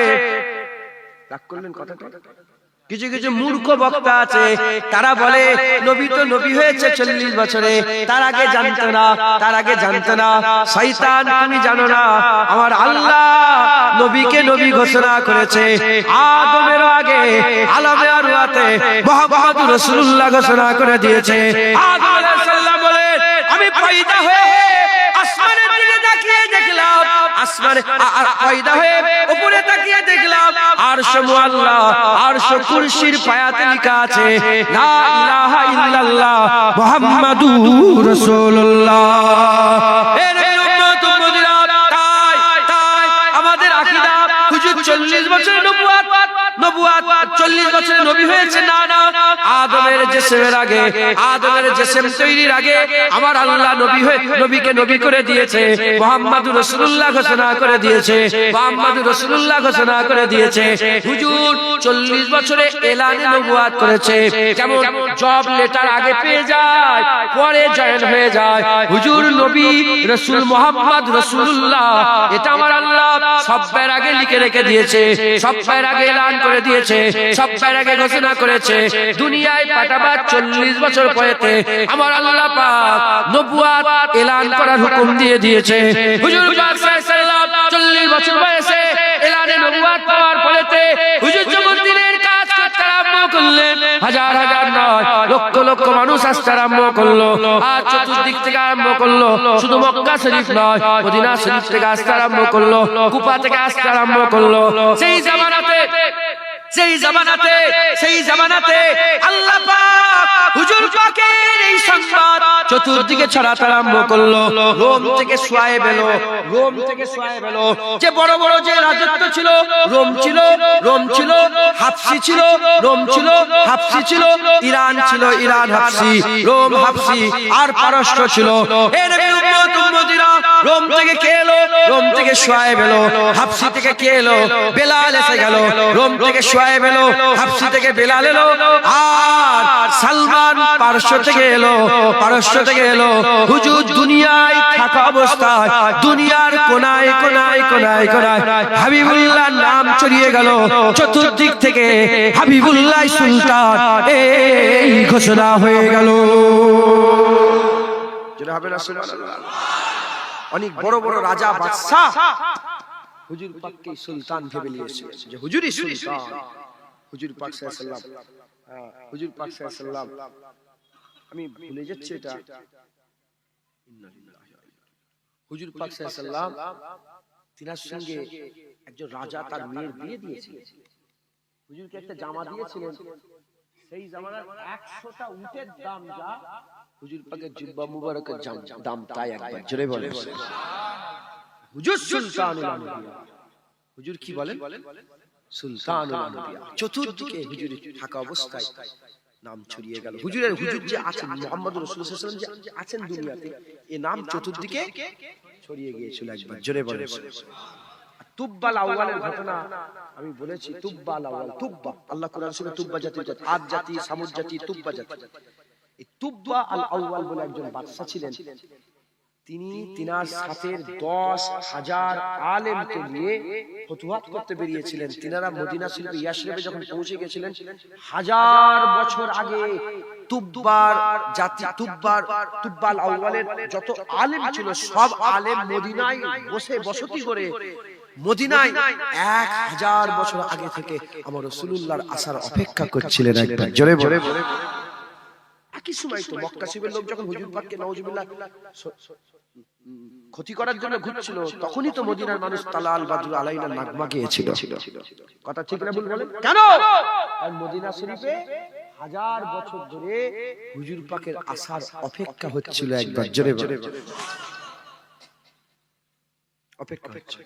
রাগ করলেন কথাটা, কিছু কিছু মূর্খ বক্তা আছে, তারা বলে নবী তো নবী হয়েছে 40 বছরে, তার আগে জানতো না, তার আগে জানতো না। শয়তান, তুমি জানো না, আমার আল্লাহ নবীকে নবী ঘোষণা করেছে আদমের আগে। আলামে আরওয়াতে মুহাম্মদুর রাসূলুল্লাহ ঘোষণা করে দিয়েছে। আদম আলাইহিস সালাম বলে, আমি পয়দা হয়ে আসমানের দিকে তাকিয়ে দেখলাম, আসমানে পয়দা হয়ে উপরে তাকিয়ে দেখলাম আরশ মুআল্লা, আরশ কুরসির পায়াতে লেখা আছে লা ইলাহা ইল্লাল্লাহ মুহাম্মাদুর রাসূলুল্লাহ। এর উম্মত উম্মতিরা, তাই আমাদের আকীদা হুজুর 40 বছর নবুয়ত 40 বছরে নবী হয়েছে না, না। আদমের জিসমের আগে, আদমের জিসম তৈরির আগে আমার আল্লাহ নবী হয়ে নবীকে নবী করে দিয়েছে, মুহাম্মাদুর রাসূলুল্লাহ ঘোষণা করে দিয়েছে, মুহাম্মাদুর রাসূলুল্লাহ ঘোষণা করে দিয়েছে। হুজুর 40 বছরে এলানে নবুয়ত করেছে। যেমন জব লেটার আগে পেয়ে যায়, পরে জয়েন হয়ে যায়। হুজুর নবী রাসূল মুহাম্মদ রাসূলুল্লাহ, এটা আমার আল্লাহ সবার আগে লিখে রেখে দিয়েছে, সবার আগে এলান করে দিয়েছে, সবার আগে ঘোষণা করেছে। দুনিয়ায় পাঠাবার 40 বছর পরেতে আমার আল্লাহ পাক নবুয়ত এলান করার হুকুম দিয়ে দিয়েছে। হুজুর পাক সাল্লাল্লাহু আলাইহি ওয়াসাল্লাম 40 বছর বয়সে এলানে নবুয়ত পাওয়ার পরেতে হুজুর যখন দিনের কাজ করতে আরম্ভ করলেন, হাজার হাজার নয়, লক্ষ লক্ষ মানুষ আসতে আরম্ভ করলো। আর চতুর্দিক থেকে আরম্ভ করলো, শুধু মক্কা শরীফ নয়, মদিনা শরীফ থেকে আসতে আরম্ভ করলো, কুফা থেকে আসতে আরম্ভ করলো। সেই জামানাতে আল্লাহ পাক হুজুর পাকের এই সংবাদ চতুর্দিকে ছড়াতে আরম্ভ করলো। রোম থেকে সুয়াইব এলো, যে বড় বড় যে রাজত্ব ছিল, রোম ছিল, হাবশি ছিল, রোম ছিল, হাবশি ছিল, ইরান ছিল, ইরান হাবশি, রোম হাবশি, আর পারস্য ছিল। এর উম্মত উম্মতিরা, রোম থেকে কে এলো? রোম থেকে সুয়াইব এলো। হাবশি থেকে কে এলো? বেলাল এসে গেল। রোম থেকে সুয়াইব এলো, হাবশি থেকে বেলাল এলো, আর সালমান পারস্য থেকে এলো। হুজুর দুনিয়ায় থাকা অবস্থায় দুনিয়ার কোনায় হাবিবুল্লাহর নাম ছড়িয়ে গেল। চতুর্দিক থেকে হাবিবুল্লাহ সুলতান এই ঘোষণা হয়ে গেল। অনেক বড় বড় রাজা বাদশা হুজুর পাককে সুলতান ভেবে নিয়েছে, যে হুজুরই সুলতান। হুজুর পাক সাল্লাল্লাহু আলাইহি ওয়াসাল্লাম, হুজুর পাক সাল্লাল্লাহু আলাইহি ওয়াসাল্লাম, আমি ভুলে যাচ্ছি এটা, হুজুর পাক সাল্লাল্লাহু আলাইহি ওয়াসাল্লাম তিনার সঙ্গে একজন রাজা তার মেয়ের বিয়ে দিয়েছিলেন। হুজুরকে একটা জামা দিয়েছিলেন, সেই জামার 100টা উটের দাম যা হুজুর পাকের জিহ্বা মুবারকের দাম তাই। একবার জোরে বলেন হুজুর সুলতানুল আম্বিয়া। হুজুর কি বলেন? সুলতানুল আম্বিয়া। চতুর্দিকে হুজুরের থাকা অবস্থায় নাম ছড়িয়ে গেল। হুজুর যে আছেন, মুহাম্মদ রাসূলুল্লাহ সাল্লাল্লাহু আলাইহি ওয়াসাল্লাম যে আছেন দুনিয়াতে, এই নাম চতুর্দিকে ছড়িয়ে গিয়েছিল। একবার জোরে বলেন। তুব্বাল আউয়ালের ঘটনা আমি বলেছি। তুব্বাল আউয়াল, তুব্বা আল্লাহ কোরআন শরীফে তুব্বা জাতির কথা, আদ জাতি, সামুদ জাতি, তুব্বা জাতি। এই তুব্বা আল আউয়াল বলে একজন বাদশা ছিলেন। তিনি তিনার সাথে 10,000 আলেমকে নিয়ে ফতুয়াত করতে বেরিয়েছিলেন। তিনারা মদিনা শরীফে ইয়াসরিবে যখন পৌঁছে গেছিলেন, 1000 বছর আগে তুব্বার জাতি, তুব্বাল আউয়ালের যত আলেম ছিল, সব আলেম মদিনায় বসতি করে মদিনায় 1000 বছর আগে থেকে আমার রাসূলুল্লাহর আসার অপেক্ষা করছিলেন। একবার জোরে বলে। একই সময় তো মক্কা শরীফের লোক যখন হুজুর পাককে নাউজুবিল্লাহ ক্ষতি করার জন্য ঘুরছিল, তখনই তো মদিনার মানুষ তালাল বাদরু আলাইনা নাগমা গেয়েছিল। কথা ঠিক না ভুল বলেন? কেন? কারণ মদিনা শরীফে 1000 বছর ধরে হুজুর পাকের আসার অপেক্ষা হচ্ছিল। একবার জোরে বলে। অপেক্ষা হচ্ছে।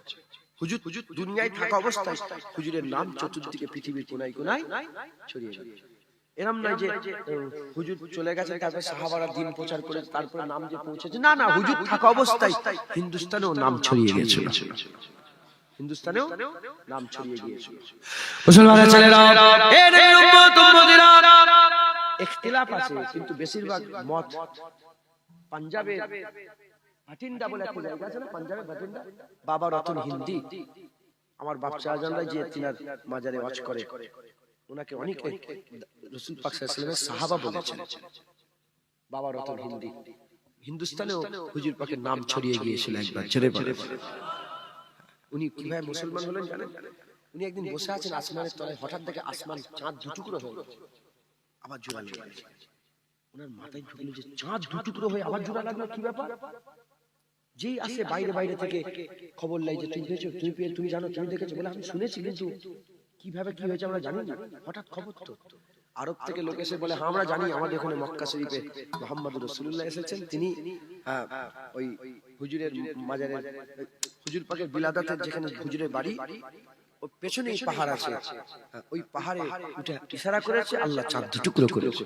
হুজুর দুনিয়ায় থাকা অবস্থায় হুজুরের নাম চতুর্দিকে পৃথিবীর কোনায় ছড়িয়ে গেল। এরম নয় যে হুজুর চলে গেছে, তারপরে সাহাবারা দিন প্রচার করে তারপরে নাম যে পৌঁছেছে, না, হুজুর থাকা অবস্থায় হিন্দুস্তানেও নাম ছড়িয়ে গিয়েছিল। মুসলমানের ছেলেরা, এর উম্মত উম্মতিরা, ইখতিলাফ আছে, কিন্তু বেশিরভাগ মত পাঞ্জাবে ভাটিন্ডা বলে একটা জায়গা আছে না, পাঞ্জাবে ভাটিন্ডা, বাবা রতন হিন্দি, আমার বাপ শাহজাহান যে তিনার মাজারে ওয়াজ করে, ওনাকে অনেকে রাসূল পাক সাল্লাল্লাহু আলাইহি ওয়াসাল্লামের সাহাবা বলেছেন। বাবা রতন হিন্দি, হিন্দুস্তানেও হুজুর পাকের নাম ছড়িয়ে গিয়েছিল একবার, ছেড়ে পড়ে। উনি কিভাবে মুসলমান হলেন জানেন? উনি একদিন বসে আছেন আসমানের তলায়, হঠাৎ দেখে আসমান চাঁদ দুটুকরো হয়ে গেছে, আবার জোড়া লেগে গেছে। ওনার মাথায় ঢুকলো যে চাঁদ দুটুকরো হয়ে আবার জোড়া লাগলো, কি ব্যাপার? যেই আসে বাইরে বাইরে থেকে খবর লাই যে তুমি পেয়েছো, তুমি জানো, তুমি দেখেছো? বলে আমি শুনেছি, কিন্তু কিভাবে কি হয়েছে আমরা জানি না, হঠাৎ খবর তো। আরব থেকে লোক এসে বলে হ্যাঁ আমরা জানি, আমাদের এখানে মক্কা শরীফে মুহাম্মদুর রাসূলুল্লাহ এসেছেন, তিনি ওই হুজুরের মাজারের, হুজুর পাকের বিলাদাতের যেখানে হুজুরের বাড়ি, ওর পেছনেই পাহাড় আছে, ওই পাহাড়ে উঠে ইশারা করেছে, আল্লাহ চাঁদ দুটুকরো করেছে।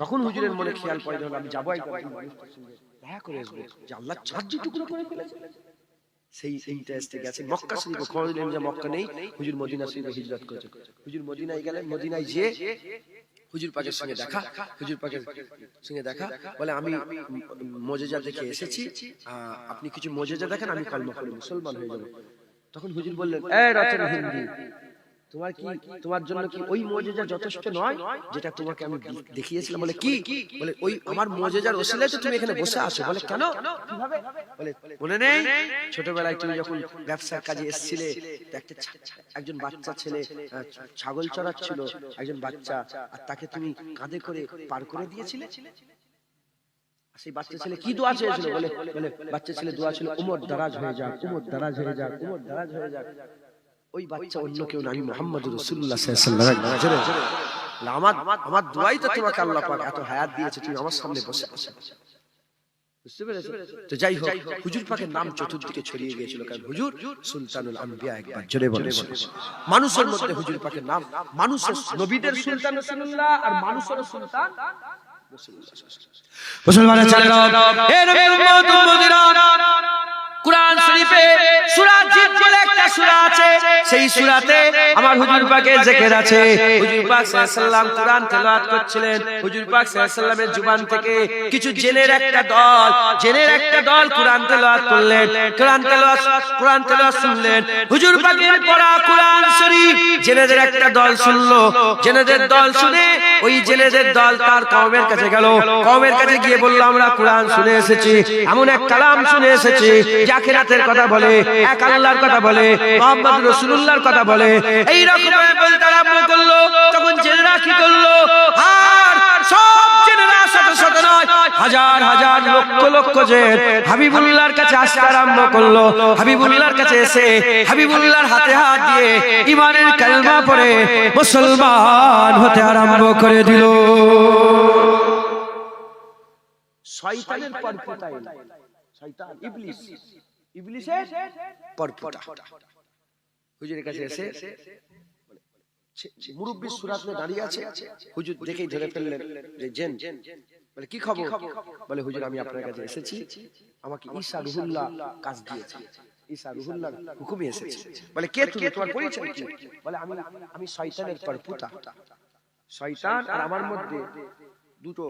তখন হুজুরের মনে খেয়াল পড়ে, যখন আমি যাবো একবার দেখা করে আসবো যে আল্লাহ চাঁদ দুটুকরো করে ফেলেছে। সেই ইন্টারেস্টে গেছে মক্কা শরীফে। খবর দিলেন যে মক্কা নেই, হুজুর মদিনা শরীফে হিজরত করেছে। হুজুর মদিনায় গেলেন, মদিনায় যে হুজুর পাকের সঙ্গে দেখা, হুজুর পাকের সঙ্গে দেখা, বলে আমি মুজিজা দেখে এসেছি, আপনি কিছু মুজিজা দেখেন, আমি কলমা পড়ে মুসলমান হয়ে যাব। তখন হুজুর বললেন, এ রতন হিন্দি, তোমার জন্য কি ওই মুজিজা যথেষ্ট নয় যেটা তোমাকে আমি দেখিয়েছিলাম? বলে কি? বলে ওই আমার মুজিজার ওসিলায় তো তুমি এখানে বসে আছো। বলে কেন, কিভাবে? বলে মনে নেই ছোটবেলায় তুমি যখন ব্যবসার কাজে এসেছিলে, একজন বাচ্চা ছেলে ছাগল চড়াচ্ছিল, একজন বাচ্চা, আর তাকে তুমি কাঁধে করে পার করে দিয়েছিলে। সেই বাচ্চা ছেলে কি দোয়া চেয়েছিল? বলে বাচ্চা ছেলে দোয়া ছিল, উমর দারাজ হয়ে যাক, উমর দারাজ হয়ে যাক, উমর দারাজ হয়ে যাক। ওই বাচ্চা অন্য কেউ না, আমি মুহাম্মদুর রাসূলুল্লাহ সাল্লাল্লাহু আলাইহি ওয়াসাল্লাম। আমার দোয়াই তো তোমাকে আল্লাহ পাক এত হায়াত দিয়েছে, তুমি আমার সামনে বসে আছো। বুঝতে পেরেছো? তো যাই হোক, হুজুর পাকের নাম চতুর্দিকে ছড়িয়ে গিয়েছিল, কারণ হুজুর সুলতানুল আম্বিয়া, একবার জোরে বলে। মানুষের মধ্যে হুজুর পাকের নাম, মানুষের নবীদের সুলতান রাসূলুল্লাহ, আর মানুষের সুলতান মুসলমানের ছেলেরা, হে নবীর উম্মত উম্মতিরা, কুরআন শরীফে সূরা জিন বলে একটা সূরা আছে, সেই সূরাতে আমার হুজুর পাকের জিকির আছে। হুজুর পাক সাল্লাল্লাহু আলাইহি ওয়াসাল্লাম কুরআন তেলাওয়াত করছিলেন, হুজুর পাক সাল্লাল্লাহু আলাইহি ওয়াসাল্লামের জবান থেকে কিছু জেনের একটা দল কুরআন তেলাওয়াত করলেন, কুরআন তেলাওয়াত শুনলেন। হুজুর পাকের পড়া কুরআন শরীফ জেনেদের একটা দল শুনলো, জেনেদের দল শুনে ওই জেনেদের দল তার কওমের কাছে গেল, কওমের কাছে গিয়ে বলল, আমরা কুরআন শুনে এসেছি, এমন এক কালাম শুনে এসেছি আখিরাতের কথা বলে, এক আল্লাহর কথা বলে, মুহাম্মদুর রাসূলুল্লাহর কথা বলে। এই রকম বলতে আরম্ভ করলো। তখন জেনেরা কি করলো? আর সব জেনেরা শত নয়, হাজার হাজার লক্ষ লক্ষ জেন হাবিবুল্লাহর কাছে আসতে আরম্ভ করলো। হাবিবুল্লাহর কাছে এসে হাবিবুল্লাহর হাতে হাত দিয়ে ঈমানের কালেমা পড়ে মুসলমান হতে আরম্ভ করে দিল। শয়তানের পরপটা, শয়তান ইবলিসের পরপটা হুজুরের কাছে এসে মুরব্বি সুরাত নিয়ে দাঁড়িয়ে আছে, হুজুর দেখেই ধরে ফেললেন যে জিন। বলে কি খবর? বলে হুজুর আমি আপনার কাছে এসেছি, আমাকে ঈসা রুহুল্লাহ কাজ দিয়েছে, ঈসা রুহুল্লাহর হুকুমে এসেছি। বলে কে তুমি, তোমার পরিচয় কি? বলে আমি শয়তানের পরপটা, শয়তান আর আমার মধ্যে দুটো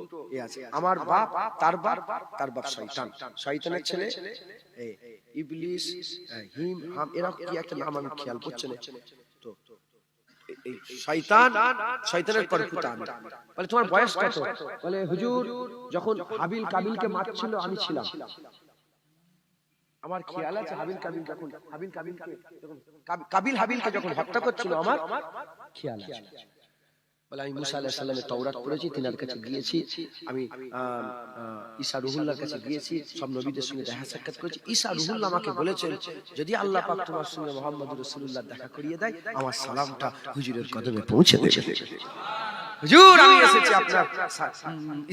আছে, আমার বাপ, তার বাপ শয়তান, শয়তানের ছেলে ইবলিস, হিম হাম, এরা কি একটা নাম আমি খেয়াল করছি না। তো এই শয়তানের পরপটা আমি। বলে তোমার বয়স কত? বলে হুজুর যখন হাবিল কাবিলকে মারছিল আমি ছিলাম, আমার খেয়াল আছে কাবিল হাবিলকে যখন হত্যা করছিল আমার খেয়াল আছে। বলে আমি মুসা আলাইহিস সালামের তাওরাত পড়েছি, তিনার কাছে গিয়েছি, আমি ঈসা রুহুল্লাহর কাছে গিয়েছি, সব নবীদের সঙ্গে দেখা সাক্ষাৎ করেছি। ঈসা রুহুল্লাহ আমাকে বলেছেন যদি আল্লাহ পাক তোমার সঙ্গে মুহাম্মদুর রাসূলুল্লাহ দেখা করিয়ে দেয়, আমার সালামটা হুজুরের কদমে পৌঁছে দেবে। হুজুর আমি এসেছি আপনার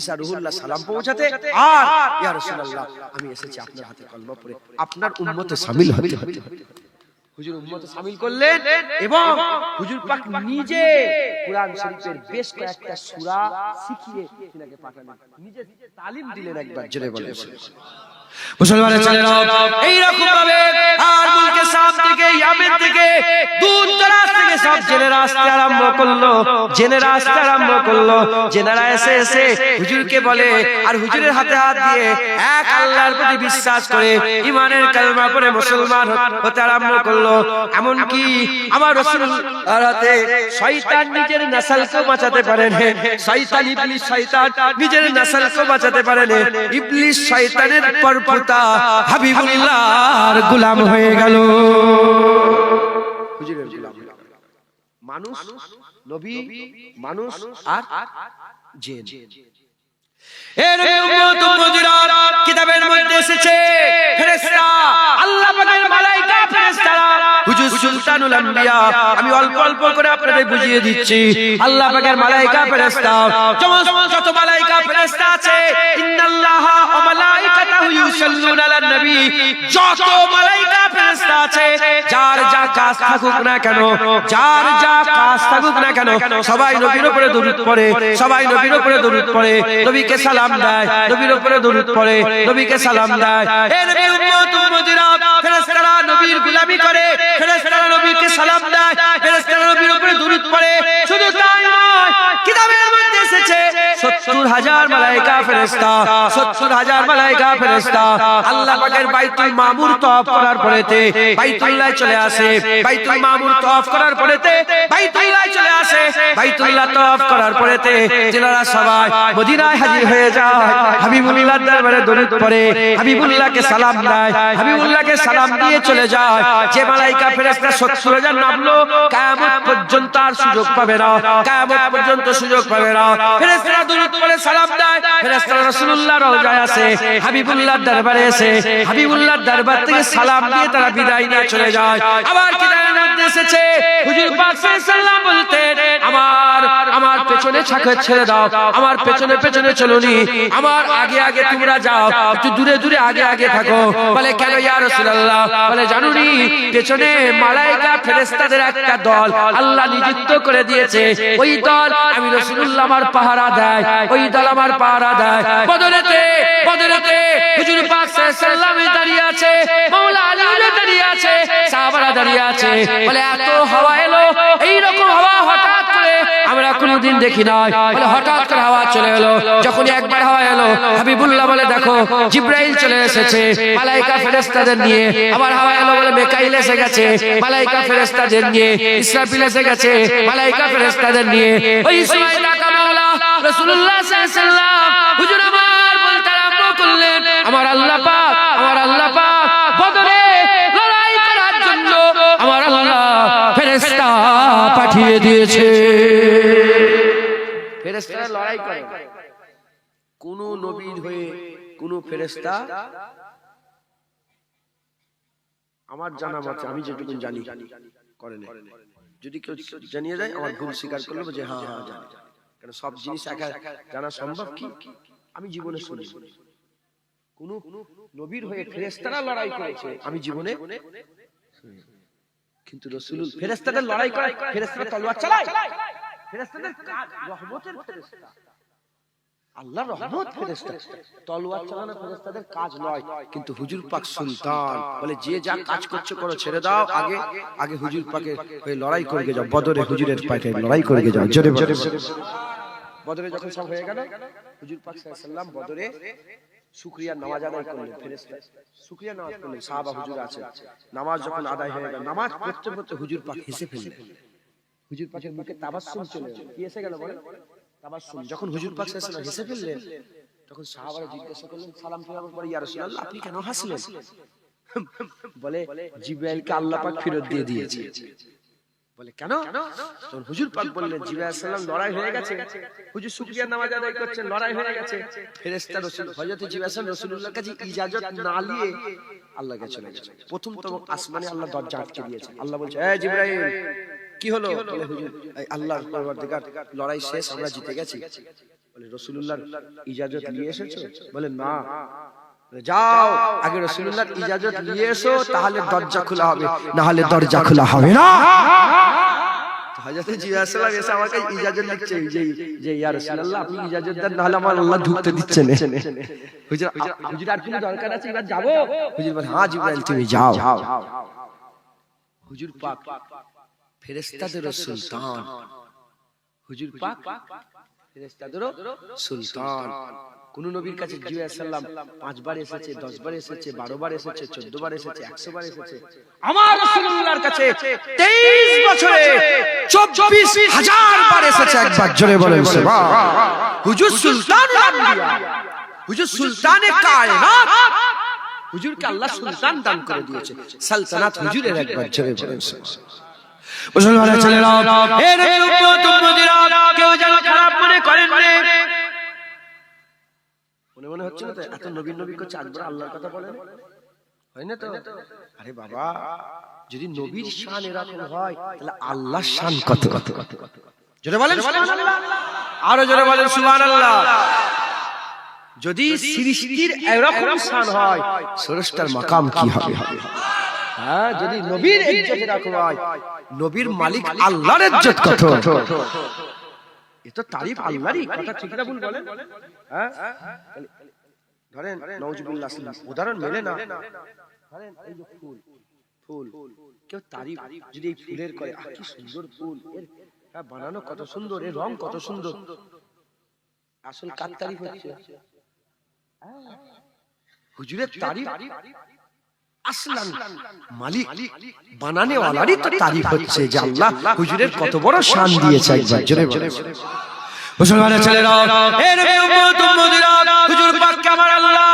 ঈসা রুহুল্লাহ সালাম পৌঁছাতে, আর ইয়া রাসূলুল্লাহ আমি এসেছি আপনার হাতে কলমা পড়ে আপনার উম্মতে শামিল হতে। হুজুর উম্মতে শামিল করলেন এবং হুজুর পাক নিজে কুরআন শরীফের বেশ কয়েকটা সূরা শিখিয়ে তিনাকে পাঠালেন, নিজে তালিম দিলেন। একবার জোরে বলেন মুসলমানের ছেলেরা, এই রকম ভাবে আর মুলকে শাম থেকে, ইয়ামেন থেকে, দূর দরাজ থেকে সব জেনেরা আসতে আরম্ভ করলো, জেনেরা আসতে আরম্ভ করলো। জেনেরা এসে এসে হুজুরকে বলে, আর হুজুরের হাতে হাত দিয়ে এক আল্লাহর প্রতি বিশ্বাস করে ঈমানের কালেমা পড়ে মুসলমান হতে আরম্ভ করলো। এমন কি আমার রাসূলুল্লাহর হাতে শয়তান নিজের নসলকে বাঁচাতে পারে না, শয়তান ইবলিস শয়তান নিজের নসলকে বাঁচাতে পারে না। ইবলিস শয়তানের পরপরতা হাবিবুল্লাহর গোলাম হয়ে গেল। হুজুরের গোলাম, মানুষ, নবী, মানুষ আর জিন। এর উম্মত উম্মতিরা কিতাবের মধ্যে এসেছে ফেরেশতা, আল্লাহ পাকের মালায়েকা ফেরেশতারা, হুজুর সুলতানুল আম্বিয়া, আমি অল্প অল্প করে আপনাদের বুঝিয়ে দিচ্ছি। আল্লাহ পাকের মালায়েকা ফেরেশতা, যত মালায়েকা ফেরেশতা আছে, ইন্নাল্লাহা ওয়া মালায়েকাতাহু ইউসাল্লুনা আলান নবী, যত মালায়েকা ফেরেশতা আছে, যার যা কাজ থাকুক না কেন, যার যা কাজ থাকুক না কেন, সবাই নবীর উপরে দরুদ পড়ে, সবাই নবীর উপরে দরুদ পড়ে, নবীকে সালাম দেয়, নবীর উপরে দরুদ পড়ে, নবীকে সালাম দেয়। এ নবীর উম্মত উম্মতিরা, ফেরেশতারা নবীর গোলামি করে, ফেরেশতারা নবীকে সালাম দেয়, ফেরেশতারা নবীর উপরে দরুদ পড়ে। শুধু তাই নয়, কিতাবের মধ্যে এসেছে ৭০,০০০ মালায়েকা ফেরেশতা, ৭০,০০০ মালায়েকা ফেরেশতা আল্লাহ পাকের বাইতুল মামুর তওয়াফ করার পরেতে বাইতুল্লাহ চলে আসে, বাইতুল মামুর তওয়াফ করার পরেতে বাইতুল্লাহ চলে আসে, বাইতুল্লাহ তওয়াফ করার পরেতে জিনারা সবাই মদিনায় হাজির হয়ে যায়, হাবিবুল্লাহর দরবারে দরুদ পড়ে, হাবিবুল্লাহকে সালাম দেয়, হাবিবুল্লাহকে সালাম দিয়ে চলে যায়। যে মালায়েকা ফেরেশতা ৭০,০০০ নামলো, কিয়ামত পর্যন্ত আর সুযোগ পাবে না, কিয়ামত পর্যন্ত সুযোগ পাবে না। ফেরেশতারা দরুদ পড়ে সালাম দেয়, ফেরেশতারা রাসূলুল্লাহর রওজায় আসে, হাবিবুল্লাহর দরবারে এসে হাবিবুল্লাহর দরবার থেকে সালাম দিয়ে তারা বিদায় নিয়ে চলে যায়। আবার কিতাবের মধ্যে এসেছে হুজুর পাক সাল্লাল্লাহু আলাইহি ওয়াসাল্লাম বলতেন, আমার পেছনে ছেড়ে দাও, আমার পেছনে পেছনে চলুনি, আমার আগে আগে তোমরা যাও, একটু দূরে দূরে আগে আগে থাকো। বলে কেন ইয়া রাসূলুল্লাহ? বলে জানুনি, পেছনে মালায়েকা ফেরেশতাদের একটা দল আল্লাহ নিযুক্ত করে দিয়েছে, ওই দল আমি রাসূলুল্লাহ আমার পাহারা দেয়, ওই দল আমার পাহারা দেয়। বদরেতে হুজুর পাক সাল্লাল্লাহু আলাইহি ওয়াসাল্লাম দাঁড়িয়ে আছে, মাওলা আলী দাঁড়িয়ে আছে, সাহাবারা দাঁড়িয়ে আছে। বলে এত হাওয়া এলো, এই রকম হাওয়া হঠাৎ করে আমরা কোনোদিন দেখি নাই। বলে হঠাৎ করে হাওয়া চলে এলো, যখনই একবার হাওয়া এলো, হাবিবুল্লাহ বলে দেখো জিবরাইল চলে এসেছে মালায়েকা ফেরেশতাদের নিয়ে। আবার হাওয়া এলো, বলে মিকাইল এসে গেছে মালায়েকা ফেরেশতাদের নিয়ে, ইসরাফিল এসে গেছে মালায়েকা ফেরেশতাদের নিয়ে। ওই সময় ডাকা মাওলা রাসূলুল্লাহ সাল্লাল্লাহু আলাইহি ওয়াসাল্লাম হুজুর আমার বলতে আরম্ভ করলেন, আমার আল্লাহ পাক বদরে লড়াই করার জন্য আমার আল্লাহ ফেরেশতা পাঠিয়ে দিয়েছে। ফেরেশতারা লড়াই করে, কোন নবী হয়ে কোন ফেরেশতা আমার জানা মতে, আমি যেটুকু জানি করে না, যদি কেউ জানিয়ে দেয় আমার ভুল স্বীকার করলো যে হ্যাঁ হ্যাঁ জানি, কারণ সব জিনিস একা জানা সম্ভব কি? আমি জীবনে শুনি কোন নবীর হয়ে ফেরেশতারা লড়াই করেছে, আমি জীবনে কিন্তু রাসূল ফেরেশতাদের লড়াই করে, ফেরেশতারা তলোয়ার চালায়, ফেরেশতাদের কাজ রহমতের ফেরেশতা, আল্লাহর রহমত ফেরেশতা, তলোয়ার চালানো ফেরেশতাদের কাজ নয়। কিন্তু হুজুর পাক সুলতান বলে যে যা কাজ করছে করো, ছেড়ে দাও, আগে হুজুর পাকের হয়ে লড়াই করে যাও, বদরে হুজুরের পাকে লড়াই করে যাও। জোরে জোরে বদরে যখন সব হয়ে গেল, হুজুর পাক সাল্লাল্লাহু আলাইহি ওয়াসাল্লাম বদরে শুকরিয়া নামাজ আদায় করলেন, ফেরেশতা শুকরিয়া নামাজ করলেন, সাহাবা হুজুর আছে, নামাজ যখন আদায় হয়ে গেল, নামাজ পড়তে পড়তে হুজুর পাক হেসে ফেললেন, হুজুর পাকের মুখে তাবাসসুম চলে এলো। কি এসে গেল বলে? তাবাসসুম। যখন হুজুর পাক সাল্লাল্লাহু আলাইহি ওয়াসাল্লাম হেসে ফেললেন, তখন সাহাবারা জিজ্ঞাসা করলেন সালাম ফিরানোর পরে, ইয়া রাসূলুল্লাহ আপনি কেন হাসলেন? বলে জিবরাইলকে আল্লাহ পাক ফেরত দিয়ে দিয়েছে। বলে কেন? তখন হুজুর পাক বললেন জিবরাইল আলাইহিস সালাম লড়াই হয়ে গেছে, হুজুর শুকরিয়া নামাজ আদায় করছেন, লড়াই হয়ে গেছে। ফেরেশতা রাসূল হযরত জিবরাইল আলাইহিস সালাম রাসূলুল্লাহর কাছে ইজাজত না নিয়ে আল্লাহর কাছে চলে গেছে। প্রথমতম আসমানে আল্লাহ দরজা আটকে দিয়েছে। আল্লাহ বলছে, এ জিবরাইল কি হলো? বলে হুজুর আল্লাহর পরওয়ারদিগার লড়াই শেষ, আমরা জিতে গেছি। বলে রাসূলুল্লাহর ইজাজত নিয়ে এসেছো? বলে না। যাও আগে রাসূলুল্লাহর ইজাজত নিয়ে এসো, তাহলে দরজা খোলা হবে, না হলে দরজা খোলা হবে না। হযরত জিবরাইল আলাইহিস সালাম এসে আমাকে ইজাজত দিচ্ছে, যে ইয়া রাসূলুল্লাহ আপনি ইজাজত দেন, না হলে আমার আল্লাহ ঢুকতে দিচ্ছে না। হুজুর আর কোনো দরকার আছে, এবার যাব? হুজুর বলে হ্যাঁ জিবরাইল তুমি যাও। হুজুর পাক ফেরেশতাদেরও সুলতান। হুজুর পাক ফেরেশতাদেরও সুলতান। কোন নবীর কাছে জিবরাইল আলাইহিস সালাম 5 বার এসেছে, 10 বার এসেছে, 12 বার এসেছে, 14 বার এসেছে, 100 বার এসেছে। আমার রাসূলুল্লাহর কাছে 23 বছরে 24,000 বার এসেছে। একবার জোরে বলেন সুবহান। হুজুর সুলতানুল আম্বিয়া, হুজুর সুলতানে কায়নাত, হুজুরকে আল্লাহ সুলতান দান করে দিয়েছে। সালতানাত হুজুরের। একবার জোরে বলেন সুবহান। মুসলমানের ছেলেরা, হে নবীর উম্মত উম্মতিরা, কেউ যেন খারাপ মনে করেন না। মনে হচ্ছে না তো এত নবী নবী করছে, একবার আল্লাহর কথা বলেন, হয় না তো? আরে বাবা, যদি নবীর শান এরকম হয় তাহলে আল্লাহর শান কত কত কত কত। জোরে বলেন সুবহানাল্লাহ, আরো জোরে বলেন সুবহানাল্লাহ। যদি সৃষ্টির এরকম শান হয়, স্রষ্টার মাকাম কি হবে? হ্যাঁ, যদি নবীর ইজ্জত এরকম হয়, নবীর মালিক আল্লাহর ইজ্জত কত। এ তো তারিফ আল্লাহরই, কথা ঠিক না ভুল বলেন? হ্যাঁ, ধরেন নাউজুবিল্লাহ, উদাহরণ মেলে না। ধরেন এই যে ফুল, ফুল কেউ তারিফ যদি এই ফুলের করে, কি সুন্দর ফুল, এর বানানো কত সুন্দর, এর রং কত সুন্দর, আসল কার তারিফ হচ্ছে? হুজুরের তারিফ আসলান মালিক বানানে ওয়ালারই তো তারিফ হচ্ছে, যে আল্লাহ হুজুরের কত বড় শান দিয়েছে। একবার জোরে বলেন মুসলমানের ছেলেরা, হে নবীর উম্মত উম্মতিরা, হুজুর পাককে আমার আল্লাহ